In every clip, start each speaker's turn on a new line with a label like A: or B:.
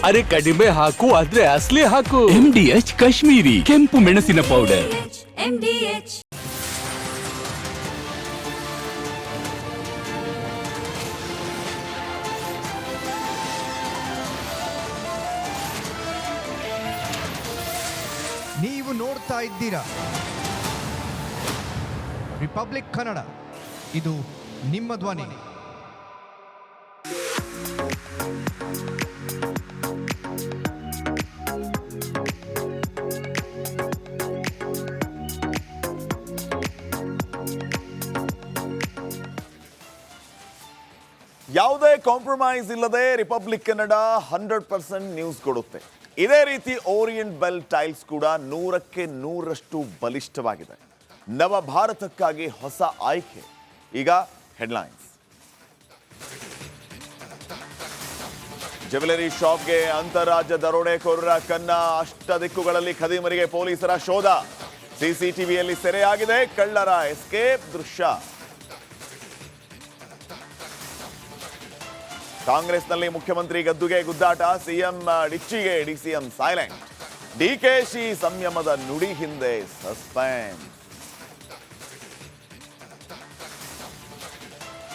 A: ಅರೆ ಕಡಿಮೆ ಹಾಕು ಆದ್ರೆ ಅಸಲಿ ಹಾಕು.
B: MDH ಕಾಶ್ಮೀರಿ ಕೆಂಪು ಮೆಣಸಿನ ಪೌಡರ್.
C: MDH.
D: ನೀವು ನೋಡ್ತಾ ಇದ್ದೀರಾ ರಿಪಬ್ಲಿಕ್ ಕನ್ನಡ, ಇದು ನಿಮ್ಮ ಧ್ವನಿ.
E: ಯಾವುದೇ ಕಾಂಪ್ರಮೈಸ್ ಇಲ್ಲದೆ ರಿಪಬ್ಲಿಕ್ ಕನ್ನಡ 100% ನ್ಯೂಸ್ ಕೊಡುತ್ತೆ. ಇದೇ ರೀತಿ ಓರಿಯೆಂಟ್ ಬೆಲ್ ಟೈಲ್ಸ್ ಕೂಡ 100ಕ್ಕೆ 100ರಷ್ಟು ಬಲಿಷ್ಠವಾಗಿದೆ. ನವ ಭಾರತಕ್ಕಾಗಿ ಹೊಸ ಆಯ್ಕೆ. ಈಗ ಹೆಡ್ಲೈನ್ಸ್. ಜ್ಯುವೆಲರಿ ಶಾಪ್ಗೆ ಅಂತಾರಾಜ್ಯ ದರೋಡೆಕೋರರ ಕನ್ನ. ಅಷ್ಟದಿಕ್ಕುಗಳಲ್ಲಿ ಖದೀಮರಿಗೆ ಪೊಲೀಸರ ಶೋಧ. ಸಿಸಿಟಿವಿಯಲ್ಲಿ ಸೆರೆಯಾಗಿದೆ ಕಳ್ಳರ ಎಸ್ಕೇಪ್ ದೃಶ್ಯ. ಕಾಂಗ್ರೆಸ್ನಲ್ಲಿ ಮುಖ್ಯಮಂತ್ರಿ ಗದ್ದುಗೆ ಗುದ್ದಾಟ. ಸಿಎಂ ಡಿಚ್ಚಿಗೆ ಡಿಸಿಎಂ ಸೈಲೆಂಟ್. ಡಿಕೆಶಿ ಸಂಯಮದ ನುಡಿ ಹಿಂದೆ ಸಸ್ಪೆನ್ಸ್.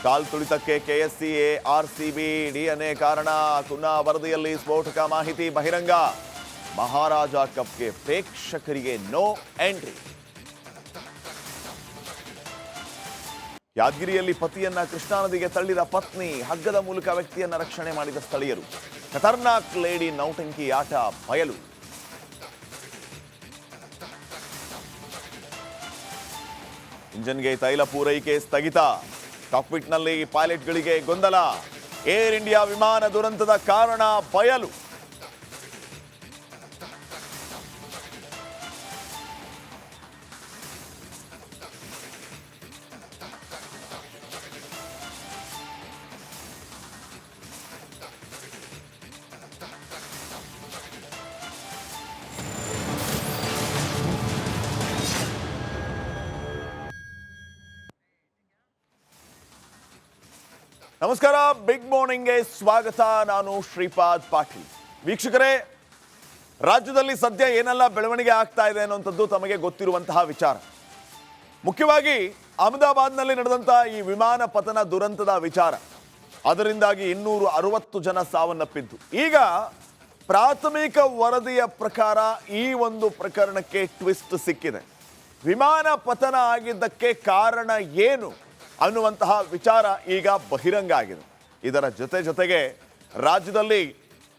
E: ಕಾಲ್ ತುಳಿತಕ್ಕೆ ಕೆಎಸ್ಸಿಎ ಆರ್ಸಿಬಿ ಡಿಎನ್ಎ ಕಾರಣ. ಕುನ್ನಾ ವರದಿಯಲ್ಲಿ ಸ್ಫೋಟಕ ಮಾಹಿತಿ ಬಹಿರಂಗ. ಮಹಾರಾಜ ಕಪ್ಗೆ ಪ್ರೇಕ್ಷಕರಿಗೆ ನೋ ಎಂಟ್ರಿ. ಯಾದಗಿರಿಯಲ್ಲಿ ಪತಿಯನ್ನ ಕೃಷ್ಣಾ ನದಿಗೆ ತಳ್ಳಿದ ಪತ್ನಿ. ಹಗ್ಗದ ಮೂಲಕ ವ್ಯಕ್ತಿಯನ್ನ ರಕ್ಷಣೆ ಮಾಡಿದ ಸ್ಥಳೀಯರು. ಖತರ್ನಾಕ್ ಲೇಡಿ ನೌಟಂಕಿ ಆಟ ಬಯಲು. ಇಂಜಿನ್ಗೆ ತೈಲ ಪೂರೈಕೆ ಸ್ಥಗಿತ. ಕಾಕ್ಪಿಟ್ನಲ್ಲಿ ಪೈಲಟ್ಗಳಿಗೆ ಗೊಂದಲ. ಏರ್ ಇಂಡಿಯಾ ವಿಮಾನ ದುರಂತದ ಕಾರಣ ಬಯಲು. ನಮಸ್ಕಾರ, ಬಿಗ್ ಮಾರ್ನಿಂಗ್ಗೆ ಸ್ವಾಗತ. ನಾನು ಶ್ರೀಪಾದ್ ಪಾಟೀಲ್. ವೀಕ್ಷಕರೇ, ರಾಜ್ಯದಲ್ಲಿ ಸದ್ಯ ಏನೆಲ್ಲ ಬೆಳವಣಿಗೆ ಆಗ್ತಾ ಇದೆ ಅನ್ನುವಂಥದ್ದು ತಮಗೆ ಗೊತ್ತಿರುವಂತಹ ವಿಚಾರ. ಮುಖ್ಯವಾಗಿ ಅಹಮದಾಬಾದ್ನಲ್ಲಿ ನಡೆದಂತಹ ಈ ವಿಮಾನ ಪತನ ದುರಂತದ ವಿಚಾರ. ಅದರಿಂದಾಗಿ 260 ಜನ ಸಾವನ್ನಪ್ಪಿದ್ದು. ಈಗ ಪ್ರಾಥಮಿಕ ವರದಿಯ ಪ್ರಕಾರ ಈ ಒಂದು ಪ್ರಕರಣಕ್ಕೆ ಟ್ವಿಸ್ಟ್ ಸಿಕ್ಕಿದೆ. ವಿಮಾನ ಪತನ ಆಗಿದ್ದಕ್ಕೆ ಕಾರಣ ಏನು ಅನ್ನುವಂತಹ ವಿಚಾರ ಈಗ ಬಹಿರಂಗ ಆಗಿದೆ. ಇದರ ಜೊತೆಗೆ ರಾಜ್ಯದಲ್ಲಿ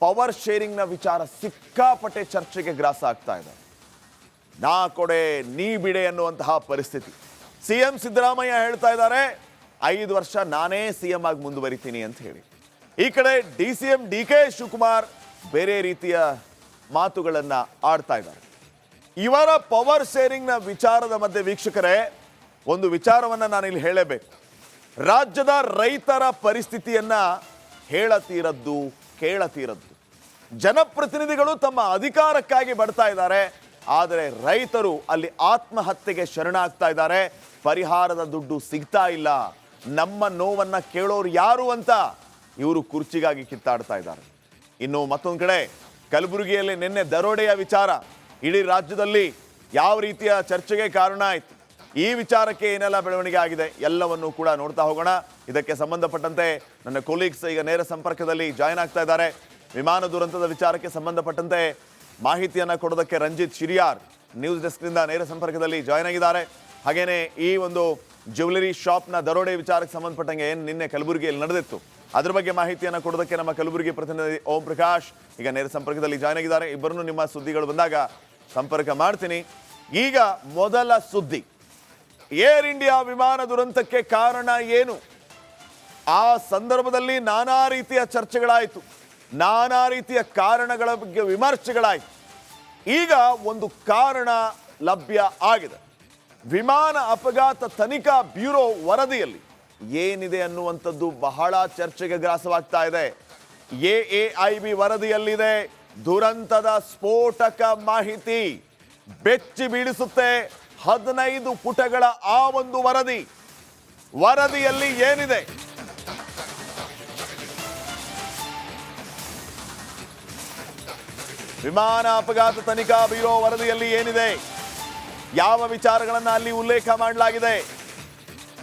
E: ಪವರ್ ಶೇರಿಂಗ್ನ ವಿಚಾರ ಸಿಕ್ಕಾಪಟ್ಟೆ ಚರ್ಚೆಗೆ ಗ್ರಾಸ ಆಗ್ತಾ ಇದೆ. ನಾ ಕೊಡೆ ನೀ ಬಿಡೆ ಅನ್ನುವಂತಹ ಪರಿಸ್ಥಿತಿ. ಸಿಎಂ ಸಿದ್ದರಾಮಯ್ಯ ಹೇಳ್ತಾ ಇದ್ದಾರೆ 5 ವರ್ಷ ನಾನೇ ಸಿಎಂ ಆಗಿ ಮುಂದುವರಿತೀನಿ ಅಂತ ಹೇಳಿ. ಈ ಕಡೆ ಡಿಸಿಎಂ ಡಿಕೆ ಶಿವಕುಮಾರ್ ಬೇರೆ ರೀತಿಯ ಮಾತುಗಳನ್ನ ಆಡ್ತಾ ಇದ್ದಾರೆ. ಇವರ ಪವರ್ ಶೇರಿಂಗ್ನ ವಿಚಾರದ ಮಧ್ಯೆ ವೀಕ್ಷಕರೇ, ಒಂದು ವಿಚಾರವನ್ನು ನಾನು ಇಲ್ಲಿ ಹೇಳಬೇಕು. ರಾಜ್ಯದ ರೈತರ ಪರಿಸ್ಥಿತಿಯನ್ನ ಹೇಳತೀರದ್ದು ಕೇಳತೀರದ್ದು. ಜನಪ್ರತಿನಿಧಿಗಳು ತಮ್ಮ ಅಧಿಕಾರಕ್ಕಾಗಿ ಬಡ್ತಾ ಇದ್ದಾರೆ, ಆದರೆ ರೈತರು ಅಲ್ಲಿ ಆತ್ಮಹತ್ಯೆಗೆ ಶರಣಾಗ್ತಾ ಇದ್ದಾರೆ. ಪರಿಹಾರದ ದುಡ್ಡು ಸಿಗ್ತಾ ಇಲ್ಲ. ನಮ್ಮ ನೋವನ್ನ ಕೇಳೋರು ಯಾರು ಅಂತ ಇವರು ಕುರ್ಚಿಗಾಗಿ ಕಿತ್ತಾಡ್ತಾ ಇದ್ದಾರೆ. ಇನ್ನು ಮತ್ತೊಂದು ಕಡೆ ಕಲಬುರಗಿಯಲ್ಲಿ ನಿನ್ನೆ ದರೋಡೆಯ ವಿಚಾರ ಇಡೀ ರಾಜ್ಯದಲ್ಲಿ ಯಾವ ರೀತಿಯ ಚರ್ಚೆಗೆ ಕಾರಣ ಆಯಿತು. ಈ ವಿಚಾರಕ್ಕೆ ಏನೆಲ್ಲ ಬೆಳವಣಿಗೆ ಆಗಿದೆ ಎಲ್ಲವನ್ನೂ ಕೂಡ ನೋಡ್ತಾ ಹೋಗೋಣ. ಇದಕ್ಕೆ ಸಂಬಂಧಪಟ್ಟಂತೆ ನನ್ನ ಕೊಲೀಗ್ಸ್ ಈಗ ನೇರ ಸಂಪರ್ಕದಲ್ಲಿ ಜಾಯ್ನ್ ಆಗ್ತಾ ಇದ್ದಾರೆ. ವಿಮಾನ ದುರಂತದ ವಿಚಾರಕ್ಕೆ ಸಂಬಂಧಪಟ್ಟಂತೆ ಮಾಹಿತಿಯನ್ನು ಕೊಡೋದಕ್ಕೆ ರಂಜಿತ್ ಶಿರಿಯಾರ್ ನ್ಯೂಸ್ ಡೆಸ್ಕ್ನಿಂದ ನೇರ ಸಂಪರ್ಕದಲ್ಲಿ ಜಾಯ್ನ್ ಆಗಿದ್ದಾರೆ. ಹಾಗೇನೆ ಈ ಒಂದು ಜ್ಯುವೆಲರಿ ಶಾಪ್ನ ದರೋಡೆ ವಿಚಾರಕ್ಕೆ ಸಂಬಂಧಪಟ್ಟಂಗೆ ಏನು ನಿನ್ನೆ ಕಲಬುರಗಿಯಲ್ಲಿ ನಡೆದಿತ್ತು ಅದ್ರ ಬಗ್ಗೆ ಮಾಹಿತಿಯನ್ನು ಕೊಡೋದಕ್ಕೆ ನಮ್ಮ ಕಲಬುರಗಿ ಪ್ರತಿನಿಧಿ ಓಂ ಪ್ರಕಾಶ್ ಈಗ ನೇರ ಸಂಪರ್ಕದಲ್ಲಿ ಜಾಯ್ನ್ ಆಗಿದ್ದಾರೆ. ಇಬ್ಬರನ್ನು ನಿಮ್ಮ ಸುದ್ದಿಗಳು ಬಂದಾಗ ಸಂಪರ್ಕ ಮಾಡ್ತೀನಿ. ಈಗ ಮೊದಲ ಸುದ್ದಿ, ಏರ್ ಇಂಡಿಯಾ ವಿಮಾನ ದುರಂತಕ್ಕೆ ಕಾರಣ ಏನು? ಆ ಸಂದರ್ಭದಲ್ಲಿ ನಾನಾ ರೀತಿಯ ಚರ್ಚೆಗಳಾಯಿತು, ನಾನಾ ರೀತಿಯ ಕಾರಣಗಳ ಬಗ್ಗೆ ವಿಮರ್ಶೆಗಳಾಯಿತು. ಈಗ ಒಂದು ಕಾರಣ ಲಭ್ಯ ಆಗಿದೆ. ವಿಮಾನ ಅಪಘಾತ ತನಿಖಾ ಬ್ಯೂರೋ ವರದಿಯಲ್ಲಿ ಏನಿದೆ ಅನ್ನುವಂಥದ್ದು ಬಹಳ ಚರ್ಚೆಗೆ ಗ್ರಾಸವಾಗ್ತಾ ಇದೆ. ಎಎಐಬಿ ವರದಿಯಲ್ಲಿದೆ ದುರಂತದ ಸ್ಫೋಟಕ ಮಾಹಿತಿ. ಬೆಚ್ಚಿ ಬೀಳಿಸುತ್ತೆ 15 ಪುಟಗಳ ಆ ಒಂದು ವರದಿಯಲ್ಲಿ ಏನಿದೆ? ವಿಮಾನ ಅಪಘಾತ ತನಿಖಾ ಬ್ಯೂರೋ ವರದಿಯಲ್ಲಿ ಏನಿದೆ, ಯಾವ ವಿಚಾರಗಳನ್ನ ಅಲ್ಲಿ ಉಲ್ಲೇಖ ಮಾಡಲಾಗಿದೆ,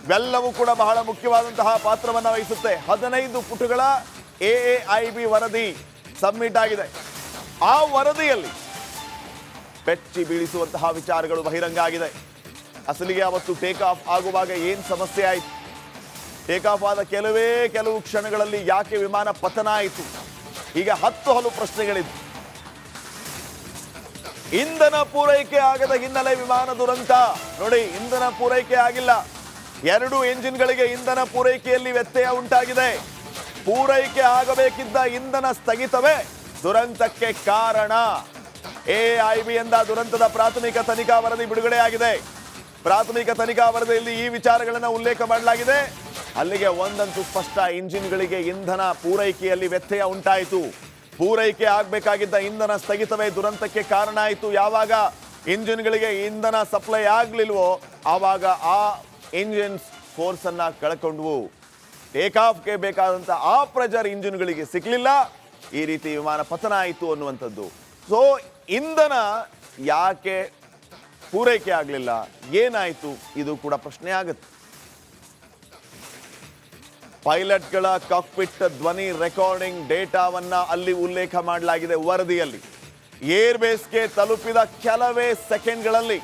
E: ಇವೆಲ್ಲವೂ ಕೂಡ ಬಹಳ ಮುಖ್ಯವಾದಂತಹ ಪಾತ್ರವನ್ನು ವಹಿಸುತ್ತೆ. 15 ಪುಟಗಳ AAIB ವರದಿ ಸಬ್ಮಿಟ್ ಆಗಿದೆ. ಆ ವರದಿಯಲ್ಲಿ ಬೆಚ್ಚಿ ಬೀಳಿಸುವಂತಹ ವಿಚಾರಗಳು ಬಹಿರಂಗ ಆಗಿದೆ. ಅಸಲಿಗೆ ಅವತ್ತು ಟೇಕ್ ಆಫ್ ಆಗುವಾಗ ಏನು ಸಮಸ್ಯೆ ಆಯಿತು, ಟೇಕ್ ಆಫ್ ಆದ ಕೆಲವು ಕ್ಷಣಗಳಲ್ಲಿ ಯಾಕೆ ವಿಮಾನ ಪತನ ಆಯಿತು, ಹೀಗೆ 10 ಹಲವು ಪ್ರಶ್ನೆಗಳಿದ್ದು. ಇಂಧನ ಪೂರೈಕೆ ಆಗದ ಹಿನ್ನೆಲೆ ವಿಮಾನ ದುರಂತ. ನೋಡಿ, ಇಂಧನ ಪೂರೈಕೆ ಆಗಿಲ್ಲ. 2 ಎಂಜಿನ್ಗಳಿಗೆ ಇಂಧನ ಪೂರೈಕೆಯಲ್ಲಿ ವ್ಯತ್ಯಯ ಉಂಟಾಗಿದೆ. ಪೂರೈಕೆ ಆಗಬೇಕಿದ್ದ ಇಂಧನ ಸ್ಥಗಿತವೇ ದುರಂತಕ್ಕೆ ಕಾರಣ. AIB ಎಂದ ದುರಂತದ ಪ್ರಾಥಮಿಕ ತನಿಖಾ ವರದಿ ಬಿಡುಗಡೆಯಾಗಿದೆ. ಪ್ರಾಥಮಿಕ ತನಿಖಾ ವರದಿಯಲ್ಲಿ ಈ ವಿಚಾರಗಳನ್ನು ಉಲ್ಲೇಖ ಮಾಡಲಾಗಿದೆ. ಅಲ್ಲಿಗೆ ಒಂದಂತೂ ಸ್ಪಷ್ಟ, ಇಂಜಿನ್ಗಳಿಗೆ ಇಂಧನ ಪೂರೈಕೆಯಲ್ಲಿ ವ್ಯತ್ಯಯ ಉಂಟಾಯಿತು. ಪೂರೈಕೆ ಆಗಬೇಕಾಗಿದ್ದ ಇಂಧನ ಸ್ಥಗಿತವೇ ದುರಂತಕ್ಕೆ ಕಾರಣ ಆಯಿತು. ಯಾವಾಗ ಇಂಜಿನ್ಗಳಿಗೆ ಇಂಧನ ಸಪ್ಲೈ ಆಗಲಿಲ್ವೋ ಆವಾಗ ಆ ಇಂಜಿನ್ಸ್ ಫೋರ್ಸ್ ಅನ್ನ ಕಳ್ಕೊಂಡ್ವು. ಟೇಕ್ ಆಫ್ಗೆ ಬೇಕಾದಂಥ ಆ ಪ್ರೆಜರ್ ಇಂಜಿನ್ಗಳಿಗೆ ಸಿಕ್ಕಲಿಲ್ಲ. ಈ ರೀತಿ ವಿಮಾನ ಪತನ ಆಯಿತು ಅನ್ನುವಂಥದ್ದು. ಸೊ ಇಂಧನ ಯಾಕೆ ಪೂರೈಕೆ ಆಗಲಿಲ್ಲ, ಏನಾಯಿತು, ಇದು ಕೂಡ ಪ್ರಶ್ನೆ ಆಗುತ್ತೆ. ಪೈಲಟ್ಗಳ ಕಾಕ್ಪಿಟ್ ಧ್ವನಿ ರೆಕಾರ್ಡಿಂಗ್ ಡೇಟಾವನ್ನ ಅಲ್ಲಿ ಉಲ್ಲೇಖ ಮಾಡಲಾಗಿದೆ ವರದಿಯಲ್ಲಿ. ಏರ್ ಬೇಸ್ಗೆ ತಲುಪಿದ ಕೆಲವೇ ಸೆಕೆಂಡ್ಗಳಲ್ಲಿ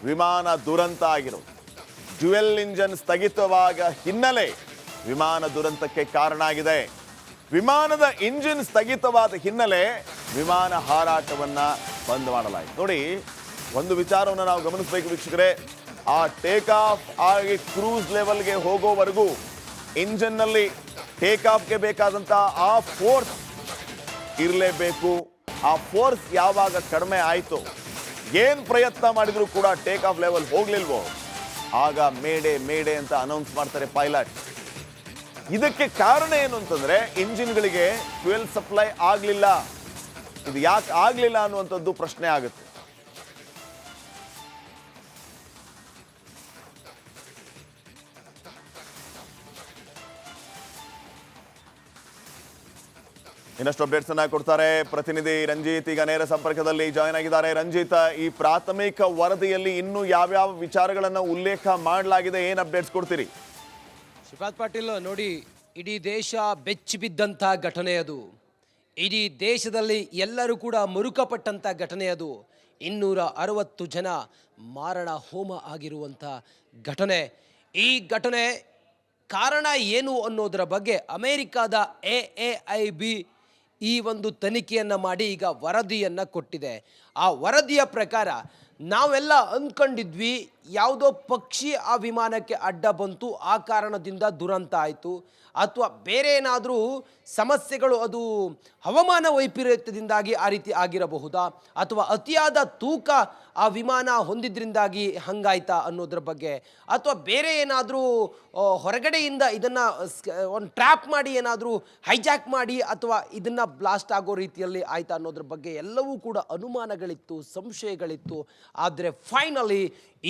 E: ವಿಮಾನ ದುರಂತ ಆಗಿರೋದು. ಡ್ಯುಯಲ್ ಇಂಜನ್ ಸ್ಥಗಿತವಾದ ಹಿನ್ನೆಲೆ ವಿಮಾನ ದುರಂತಕ್ಕೆ ಕಾರಣ ಆಗಿದೆ. ವಿಮಾನದ ಇಂಜಿನ್ ಸ್ಥಗಿತವಾದ ಹಿನ್ನೆಲೆ ವಿಮಾನ ಹಾರಾಟವನ್ನ ಬಂದ್ ಮಾಡಲಾಯಿತು. ನೋಡಿ, ಒಂದು ವಿಚಾರವನ್ನು ನಾವು ಗಮನಿಸಬೇಕು ವೀಕ್ಷಕರೇ. ಆ ಟೇಕ್ ಆಫ್ ಆಗಿ ಕ್ರೂಸ್ ಲೆವೆಲ್ಗೆ ಹೋಗೋವರೆಗೂ ಇಂಜಿನ್ನಲ್ಲಿ ಟೇಕ್ ಆಫ್ಗೆ ಬೇಕಾದಂಥ ಆ ಫೋರ್ಸ್ ಇರಲೇಬೇಕು. ಆ ಫೋರ್ಸ್ ಯಾವಾಗ ಕಡಿಮೆ ಆಯಿತು, ಏನು ಪ್ರಯತ್ನ ಮಾಡಿದ್ರು ಕೂಡ ಟೇಕ್ ಆಫ್ ಲೆವೆಲ್ ಹೋಗ್ಲಿಲ್ವೋ ಆಗ ಮೇಡೆ ಅಂತ ಅನೌನ್ಸ್ ಮಾಡ್ತಾರೆ ಪೈಲಟ್. ಇದಕ್ಕೆ ಕಾರಣ ಏನು ಅಂತಂದ್ರೆ ಇಂಜಿನ್ಗಳಿಗೆ ಫ್ಯೂಯಲ್ ಸಪ್ಲೈ ಆಗಲಿಲ್ಲ. ಇದು ಯಾಕೆ ಆಗಲಿಲ್ಲ ಅನ್ನುವಂಥದ್ದು ಪ್ರಶ್ನೆ ಆಗುತ್ತೆ. ಇನ್ನಷ್ಟು ಅಪ್ಡೇಟ್ಸ್ ಅನ್ನ ಕೊಡ್ತಾರೆ ಪ್ರತಿನಿಧಿ ರಂಜಿತ್. ಈಗ ನೇರ ಸಂಪರ್ಕದಲ್ಲಿ ಜಾಯ್ನ್ ಆಗಿದ್ದಾರೆ. ರಂಜಿತ್, ಈ ಪ್ರಾಥಮಿಕ ವರದಿಯಲ್ಲಿ ಇನ್ನು ಯಾವ್ಯಾವ ವಿಚಾರಗಳನ್ನ ಉಲ್ಲೇಖ ಮಾಡಲಾಗಿದೆ, ಏನ್ ಅಪ್ಡೇಟ್ಸ್ ಕೊಡ್ತೀರಿ?
C: ಶ್ರೀಪಾದ್ ಪಾಟೀಲ್, ನೋಡಿ, ಇಡೀ ದೇಶ ಬೆಚ್ಚಿ ಬಿದ್ದಂಥ ಘಟನೆ ಅದು. ಇಡೀ ದೇಶದಲ್ಲಿ ಎಲ್ಲರೂ ಕೂಡ ಮುರುಕಪಟ್ಟಂಥ ಘಟನೆ ಅದು. 260 ಜನ ಮಾರಣ ಹೋಮ ಆಗಿರುವಂಥ ಘಟನೆ. ಈ ಘಟನೆ ಕಾರಣ ಏನು ಅನ್ನೋದರ ಬಗ್ಗೆ ಅಮೆರಿಕಾದ AAIB ಈ ಒಂದು ತನಿಖೆಯನ್ನು ಮಾಡಿ ಈಗ ವರದಿಯನ್ನು ಕೊಟ್ಟಿದೆ. ಆ ವರದಿಯ ಪ್ರಕಾರ ನಾವೆಲ್ಲ ಅಂದ್ಕೊಂಡಿದ್ವಿ ಯಾವುದೋ ಪಕ್ಷಿ ಆ ವಿಮಾನಕ್ಕೆ ಅಡ್ಡ ಬಂತು, ಆ ಕಾರಣದಿಂದ ದುರಂತ ಆಯಿತು, ಅಥವಾ ಬೇರೆ ಏನಾದರೂ ಸಮಸ್ಯೆಗಳು, ಅದು ಹವಾಮಾನ ವೈಪರೀತ್ಯದಿಂದಾಗಿ ಆ ರೀತಿ ಆಗಿರಬಹುದಾ, ಅಥವಾ ಅತಿಯಾದ ತೂಕ ಆ ವಿಮಾನ ಹೊಂದಿದ್ರಿಂದಾಗಿ ಹಂಗಾಯ್ತಾ ಅನ್ನೋದ್ರ ಬಗ್ಗೆ, ಅಥವಾ ಬೇರೆ ಏನಾದರೂ ಹೊರಗಡೆಯಿಂದ ಇದನ್ನು ಒಂದು ಟ್ರ್ಯಾಪ್ ಮಾಡಿ ಏನಾದರೂ ಹೈಜಾಕ್ ಮಾಡಿ ಅಥವಾ ಇದನ್ನು ಬ್ಲಾಸ್ಟ್ ಆಗೋ ರೀತಿಯಲ್ಲಿ ಆಯ್ತಾ ಅನ್ನೋದ್ರ ಬಗ್ಗೆ ಎಲ್ಲವೂ ಕೂಡ ಅನುಮಾನಗಳಿತ್ತು, ಸಂಶಯಗಳಿತ್ತು. ಆದರೆ ಫೈನಲಿ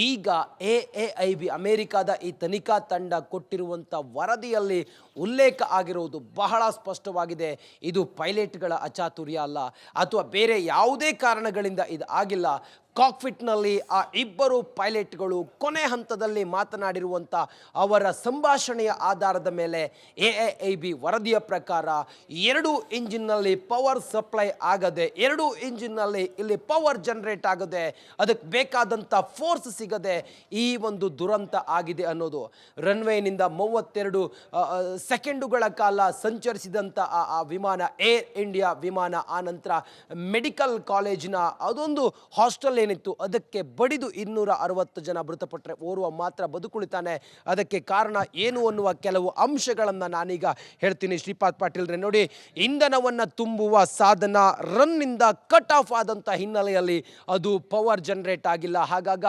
C: ಈಗ AAIB ಅಮೆರಿಕಾದ ಈ ತನಿಖಾ ತಂಡ ಕೊಟ್ಟಿರುವಂಥ ವರದಿಯಲ್ಲಿ ಉಲ್ಲೇಖ ಆಗಿರುವುದು ಬಹಳ ಸ್ಪಷ್ಟವಾಗಿದೆ. ಇದು ಪೈಲಟ್ಗಳ ಅಚಾತುರ್ಯ ಅಲ್ಲ, ಅಥವಾ ಬೇರೆ ಯಾವುದೇ ಕಾರಣಗಳಿಂದ ಇದು ಆಗಿಲ್ಲ. ಕಾಕ್ಪಿಟ್ನಲ್ಲಿ ಆ ಇಬ್ಬರು ಪೈಲಟ್ಗಳು ಕೊನೆ ಹಂತದಲ್ಲಿ ಮಾತನಾಡಿರುವಂಥ ಅವರ ಸಂಭಾಷಣೆಯ ಆಧಾರದ ಮೇಲೆ AAIB ವರದಿಯ ಪ್ರಕಾರ 2 ಇಂಜಿನ್ನಲ್ಲಿ ಪವರ್ ಸಪ್ಲೈ ಆಗದೆ, 2 ಇಂಜಿನ್ನಲ್ಲಿ ಇಲ್ಲಿ ಪವರ್ ಜನರೇಟ್ ಆಗದೆ, ಅದಕ್ಕೆ ಬೇಕಾದಂಥ ಫೋರ್ಸ್ ಸಿಗದೆ ಈ ಒಂದು ದುರಂತ ಆಗಿದೆ ಅನ್ನೋದು. ರನ್ವೇನಿಂದ 32 ಸೆಕೆಂಡುಗಳ ಕಾಲ ಸಂಚರಿಸಿದಂಥ ಆ ವಿಮಾನ ಏರ್ ಇಂಡಿಯಾ ವಿಮಾನ, ಆನಂತರ ಮೆಡಿಕಲ್ ಕಾಲೇಜಿನ ಅದೊಂದು ಹಾಸ್ಟೆಲ್ ಏನಿತ್ತು ಅದಕ್ಕೆ ಬಡಿದು 260 ಜನ ಮೃತಪಟ್ಟರೆ ಓರ್ವ ಮಾತ್ರ ಬದುಕುಳಿತಾನೆ. ಅದಕ್ಕೆ ಕಾರಣ ಏನು ಅನ್ನುವ ಕೆಲವು ಅಂಶಗಳನ್ನು ನಾನೀಗ ಹೇಳ್ತೀನಿ ಶ್ರೀಪಾದ್ ಪಾಟೀಲ್ರೆ. ನೋಡಿ, ಇಂಧನವನ್ನು ತುಂಬುವ ಸಾಧನ ರನ್ನಿಂದ ಕಟ್ ಆಫ್ ಆದಂಥ ಹಿನ್ನೆಲೆಯಲ್ಲಿ ಅದು ಪವರ್ ಜನರೇಟ್ ಆಗಿಲ್ಲ. ಹಾಗಾಗ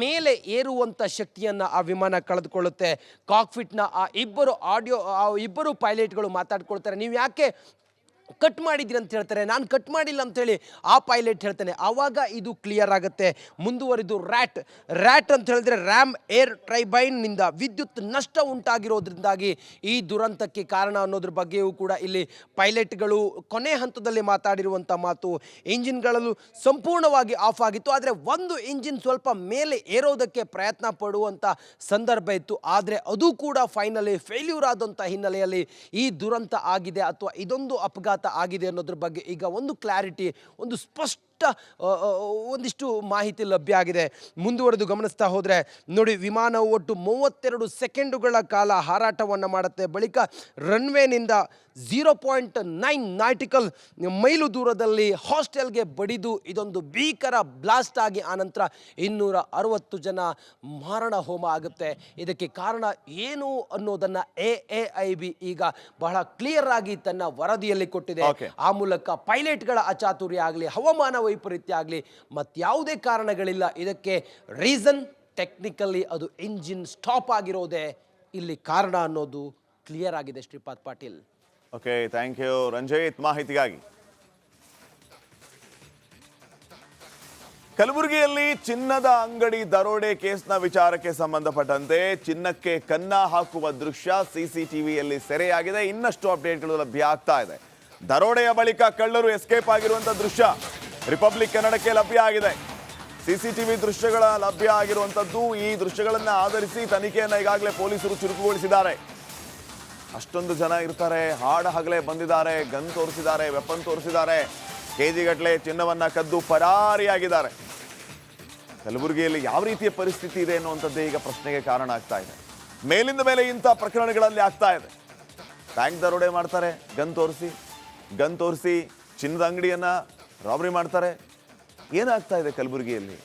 C: ಮೇಲೆ ಏರುವಂಥ ಶಕ್ತಿಯನ್ನು ಆ ವಿಮಾನ ಕಳೆದುಕೊಳ್ಳುತ್ತೆ. ಕಾಕ್ಪಿಟ್ನ ಆ ಇಬ್ಬರು ಪೈಲಟ್ಗಳು ಮಾತಾಡ್ಕೊಳ್ತಾರೆ, ನೀವು ಯಾಕೆ ಕಟ್ ಮಾಡಿದ್ರಿ ಅಂತ ಹೇಳ್ತಾರೆ, ನಾನು ಕಟ್ ಮಾಡಿಲ್ಲ ಅಂತೇಳಿ ಆ ಪೈಲಟ್ ಹೇಳ್ತಾನೆ. ಆವಾಗ ಇದು ಕ್ಲಿಯರ್ ಆಗುತ್ತೆ. ಮುಂದುವರಿದು ರ್ಯಾಟ್ ಅಂತ ಹೇಳಿದ್ರೆ ರ್ಯಾಮ್ ಏರ್ ಟರ್ಬೈನ್ನಿಂದ ವಿದ್ಯುತ್ ನಷ್ಟ ಉಂಟಾಗಿರೋದ್ರಿಂದಾಗಿ ಈ ದುರಂತಕ್ಕೆ ಕಾರಣ ಅನ್ನೋದ್ರ ಬಗ್ಗೆಯೂ ಕೂಡ ಇಲ್ಲಿ ಪೈಲಟ್ಗಳು ಕೊನೆ ಹಂತದಲ್ಲಿ ಮಾತಾಡಿರುವಂಥ ಮಾತು. ಇಂಜಿನ್ಗಳಲ್ಲೂ ಸಂಪೂರ್ಣವಾಗಿ ಆಫ್ ಆಗಿತ್ತು, ಆದರೆ ಒಂದು ಇಂಜಿನ್ ಸ್ವಲ್ಪ ಮೇಲೆ ಏರೋದಕ್ಕೆ ಪ್ರಯತ್ನ ಪಡುವಂಥ ಸಂದರ್ಭ ಇತ್ತು. ಆದರೆ ಅದು ಕೂಡ ಫೈನಲಿ ಫೇಲ್ಯೂರ್ ಆದಂಥ ಹಿನ್ನೆಲೆಯಲ್ಲಿ ಈ ದುರಂತ ಆಗಿದೆ ಅಥವಾ ಇದೊಂದು ಅಪಘಾತ ಆಗಿದೆ ಅನ್ನೋದ್ರ ಬಗ್ಗೆ ಈಗ ಒಂದು ಕ್ಲಾರಿಟಿ, ಒಂದು ಸ್ಪಷ್ಟ ಒಂದಿಷ್ಟು ಮಾಹಿತಿ ಲಭ್ಯ ಆಗಿದೆ. ಮುಂದುವರೆದು ಗಮನಿಸ್ತಾ ಹೋದರೆ ನೋಡಿ, ವಿಮಾನವು ಒಟ್ಟು 32 ಸೆಕೆಂಡುಗಳ ಕಾಲ ಹಾರಾಟವನ್ನು ಮಾಡುತ್ತೆ. ಬಳಿಕ ರನ್ವೇನಿಂದ 0.9 ನಾಟಿಕಲ್ ಮೈಲು ದೂರದಲ್ಲಿ ಹಾಸ್ಟೆಲ್ಗೆ ಬಡಿದು ಇದೊಂದು ಭೀಕರ ಬ್ಲಾಸ್ಟ್ ಆಗಿ ಆನಂತರ 260 ಜನ ಮಾರಣ ಹೋಮ ಆಗುತ್ತೆ. ಇದಕ್ಕೆ ಕಾರಣ ಏನು ಅನ್ನೋದನ್ನು AAIB ಈಗ ಬಹಳ ಕ್ಲಿಯರ್ ಆಗಿ ತನ್ನ ವರದಿಯಲ್ಲಿ ಕೊಟ್ಟಿದೆ. ಆ ಮೂಲಕ ಪೈಲಟ್ಗಳ ಅಚಾತುರ್ಯ ಆಗಲಿ, ಹವಾಮಾನ ವೈಪರೀತ್ಯ ಆಗಲಿ, ಮತ್ಯಾವುದೇ ಕಾರಣಗಳಿಲ್ಲ. ಇದಕ್ಕೆ ರೀಸನ್ ಟೆಕ್ನಿಕಲಿ ಅದು ಇಂಜಿನ್ ಸ್ಟಾಪ್ ಆಗಿರೋದೇ ಇಲ್ಲಿ ಕಾರಣ ಅನ್ನೋದು ಕ್ಲಿಯರ್ ಆಗಿದೆ. Shripad Patil.
E: Okay, thank you Ranjit ಮಾಹಿತಿಗಾಗಿ. ಕಲಬುರಗಿಯಲ್ಲಿ ಚಿನ್ನದ ಅಂಗಡಿ ದರೋಡೆ ಕೇಸ್ನ ವಿಚಾರಕ್ಕೆ ಸಂಬಂಧಪಟ್ಟಂತೆ ಚಿನ್ನಕ್ಕೆ ಕನ್ನ ಹಾಕುವ ದೃಶ್ಯ ಸಿಸಿಟಿವಿಯಲ್ಲಿ ಸೆರೆಯಾಗಿದೆ. ಇನ್ನಷ್ಟು ಅಪ್ಡೇಟ್ಗಳು ಲಭ್ಯ ಆಗ್ತಾ ಇದೆ. ದರೋಡೆಯ ಬಳಿಕ ಕಳ್ಳರು ಎಸ್ಕೇಪ್ ಆಗಿರುವಂಥ ದೃಶ್ಯ ರಿಪಬ್ಲಿಕ್ ಕನ್ನಡಕ್ಕೆ ಲಭ್ಯ ಆಗಿದೆ. ಸಿಸಿಟಿವಿ ದೃಶ್ಯಗಳ ಲಭ್ಯ ಆಗಿರುವಂಥದ್ದು. ಈ ದೃಶ್ಯಗಳನ್ನು ಆಧರಿಸಿ ತನಿಖೆಯನ್ನು ಈಗಾಗಲೇ ಪೊಲೀಸರು ಚುರುಕುಗೊಳಿಸಿದ್ದಾರೆ. ಅಷ್ಟೊಂದು ಜನ ಇರ್ತಾರೆ, ಹಾಡ ಹಗಲೇ ಬಂದಿದ್ದಾರೆ, ಗನ್ ತೋರಿಸಿದ್ದಾರೆ, ವೆಪನ್ ತೋರಿಸಿದ್ದಾರೆ, ಕೆಜಿಗಟ್ಟಲೆ ಚಿನ್ನವನ್ನು ಕದ್ದು ಪರಾರಿಯಾಗಿದ್ದಾರೆ. ಕಲಬುರಗಿಯಲ್ಲಿ ಯಾವ ರೀತಿಯ ಪರಿಸ್ಥಿತಿ ಇದೆ ಅನ್ನುವಂಥದ್ದೇ ಈಗ ಪ್ರಶ್ನೆಗೆ ಕಾರಣ ಆಗ್ತಾ ಇದೆ. ಮೇಲಿಂದ ಮೇಲೆ ಇಂಥ ಪ್ರಕರಣಗಳಲ್ಲಿ ಆಗ್ತಾ ಇದೆ. ಬ್ಯಾಂಕ್ ದರೋಡೆ ಮಾಡ್ತಾರೆ, ಗನ್ ತೋರಿಸಿ ಚಿನ್ನದ ಅಂಗಡಿಯನ್ನು ರಾಬರಿ ಮಾಡ್ತಾರೆ. ಏನಾಗ್ತಾ ಇದೆ ಕಲಬುರಗಿಯಲ್ಲಿ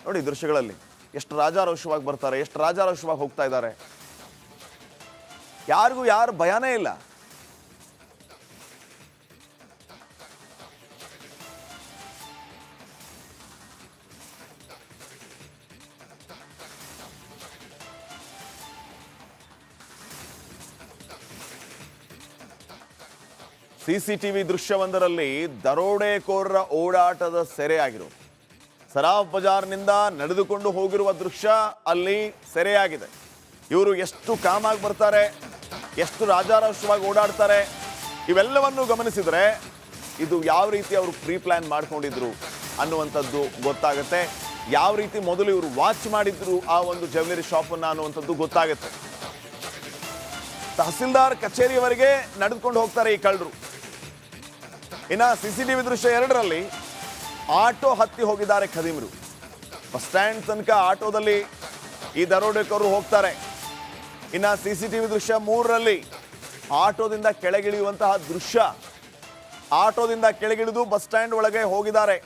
E: ನೋಡಿ ದೃಶ್ಯಗಳಲ್ಲಿ. ಎಷ್ಟು ರಾಜಾರೋಷವಾಗಿ ಬರ್ತಾರೆ, ಎಷ್ಟು ರಾಜಾರೋಷವಾಗಿ ಹೋಗ್ತಾ ಇದ್ದಾರೆ. ಯಾರಿಗೂ ಯಾರು ಭಯನೇ ಇಲ್ಲ. ಸಿಸಿಟಿವಿ ದೃಶ್ಯವೊಂದರಲ್ಲಿ ದರೋಡೆಕೋರರ ಓಡಾಟದ ಸೆರೆಯಾಗಿರೋದು. ಸರಾಫ್ ಬಜಾರ್ನಿಂದ ನಡೆದುಕೊಂಡು ಹೋಗಿರುವ ದೃಶ್ಯ ಅಲ್ಲಿ ಸೆರೆಯಾಗಿದೆ. ಇವರು ಎಷ್ಟು ಕಾಮಾಗಿ ಬರ್ತಾರೆ, ಎಷ್ಟು ರಾಜಾರೋಷವಾಗಿ ಓಡಾಡ್ತಾರೆ, ಇವೆಲ್ಲವನ್ನು ಗಮನಿಸಿದರೆ ಇದು ಯಾವ ರೀತಿ ಅವರು ಪ್ರೀ ಪ್ಲಾನ್ ಮಾಡ್ಕೊಂಡಿದ್ರು ಅನ್ನುವಂಥದ್ದು ಗೊತ್ತಾಗುತ್ತೆ. ಯಾವ ರೀತಿ ಮೊದಲು ಇವರು ವಾಚ್ ಮಾಡಿದ್ರು ಆ ಒಂದು ಜ್ಯುವೆಲರಿ ಶಾಪನ್ನು ಅನ್ನುವಂಥದ್ದು ಗೊತ್ತಾಗುತ್ತೆ. ತಹಸೀಲ್ದಾರ್ ಕಚೇರಿಯವರೆಗೆ ನಡೆದುಕೊಂಡು ಹೋಗ್ತಾರೆ ಈ ಕಳ್ಳರು. ಇನ್ನು ಸಿಸಿಟಿವಿ ದೃಶ್ಯ 2ರಲ್ಲಿ ಆಟೋ ಹತ್ತಿ ಹೋಗಿದ್ದಾರೆ ಖದೀಮರು. ಬಸ್ ಸ್ಟ್ಯಾಂಡ್ ತನಕ ಆಟೋದಲ್ಲಿ ಈ ದರೋಡೆಕೋರರು ಹೋಗ್ತಾರೆ. ಇನ್ನು ಸಿಸಿಟಿವಿ ದೃಶ್ಯ 3ರಲ್ಲಿ ಆಟೋದಿಂದ ಕೆಳಗಿಳಿಯುವಂತಹ ದೃಶ್ಯ. ಆಟೋದಿಂದ ಕೆಳಗಿಳಿದು ಬಸ್ ಸ್ಟ್ಯಾಂಡ್ ಒಳಗೆ ಹೋಗಿದ್ದಾರೆ.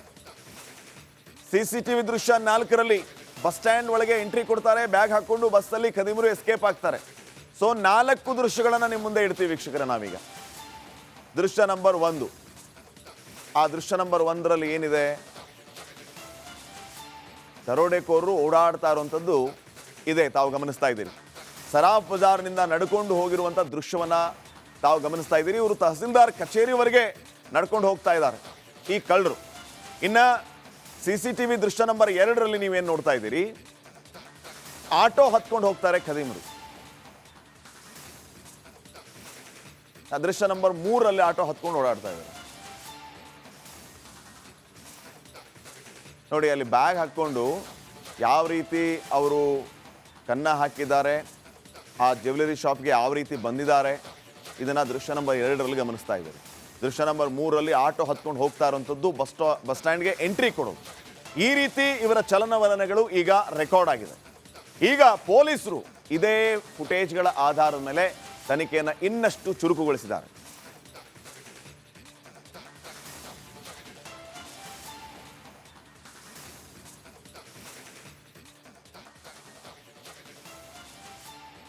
E: ಸಿಸಿಟಿವಿ ದೃಶ್ಯ 4ರಲ್ಲಿ ಬಸ್ ಸ್ಟ್ಯಾಂಡ್ ಒಳಗೆ ಎಂಟ್ರಿ ಕೊಡ್ತಾರೆ, ಬ್ಯಾಗ್ ಹಾಕೊಂಡು ಬಸ್ಸಲ್ಲಿ ಖದೀಮರು ಎಸ್ಕೇಪ್ ಆಗ್ತಾರೆ. ಸೊ 4 ದೃಶ್ಯಗಳನ್ನು ನಿಮ್ಮ ಮುಂದೆ ಇಡ್ತೀವಿ ವೀಕ್ಷಕರೇ ನಾವೀಗ. ದೃಶ್ಯ ನಂಬರ್ 1. ಆ ದೃಶ್ಯ ನಂಬರ್ 1ರಲ್ಲಿ ಏನಿದೆ, ದರೋಡೆಕೋರರು ಓಡಾಡ್ತಾ ಇರುವಂಥದ್ದು ಇದೆ, ತಾವು ಗಮನಿಸ್ತಾ ಇದ್ದೀರಿ. ಸರಾಫ್ ಬಜಾರ್ನಿಂದ ನಡ್ಕೊಂಡು ಹೋಗಿರುವಂಥ ದೃಶ್ಯವನ್ನು ತಾವು ಗಮನಿಸ್ತಾ ಇದ್ದೀರಿ. ಇವರು ತಹಸೀಲ್ದಾರ್ ಕಚೇರಿವರೆಗೆ ನಡ್ಕೊಂಡು ಹೋಗ್ತಾ ಇದ್ದಾರೆ ಈ ಕಳ್ಳರು. ಇನ್ನು ಸಿಸಿಟಿವಿ ದೃಶ್ಯ ನಂಬರ್ 2ರಲ್ಲಿ ನೀವೇನು ನೋಡ್ತಾ ಇದ್ದೀರಿ, ಆಟೋ ಹತ್ಕೊಂಡು ಹೋಗ್ತಾರೆ ಖದೀಮರು. ದೃಶ್ಯ ನಂಬರ್ 3ರಲ್ಲಿ ಆಟೋ ಹತ್ಕೊಂಡು ಓಡಾಡ್ತಾ ಇದ್ದಾರೆ ನೋಡಿ. ಅಲ್ಲಿ ಬ್ಯಾಗ್ ಹಾಕ್ಕೊಂಡು ಯಾವ ರೀತಿ ಅವರು ಕನ್ನ ಹಾಕಿದ್ದಾರೆ, ಆ ಜ್ಯುವೆಲರಿ ಶಾಪ್ಗೆ ಯಾವ ರೀತಿ ಬಂದಿದ್ದಾರೆ, ಇದನ್ನು ದೃಶ್ಯ ನಂಬರ್ 2ರಲ್ಲಿ ಗಮನಿಸ್ತಾ ಇದ್ದಾರೆ. ದೃಶ್ಯ ನಂಬರ್ 3ರಲ್ಲಿ ಆಟೋ ಹತ್ಕೊಂಡು ಹೋಗ್ತಾ ಇರುವಂಥದ್ದು, ಬಸ್ ಸ್ಟ್ಯಾಂಡ್ಗೆ ಎಂಟ್ರಿ ಕೊಡೋದು. ಈ ರೀತಿ ಇವರ ಚಲನವಲನಗಳು ಈಗ ರೆಕಾರ್ಡ್ ಆಗಿದೆ. ಈಗ ಪೊಲೀಸರು ಇದೇ ಫುಟೇಜ್ಗಳ ಆಧಾರದ ಮೇಲೆ ತನಿಖೆಯನ್ನು ಇನ್ನಷ್ಟು ಚುರುಕುಗೊಳಿಸಿದ್ದಾರೆ.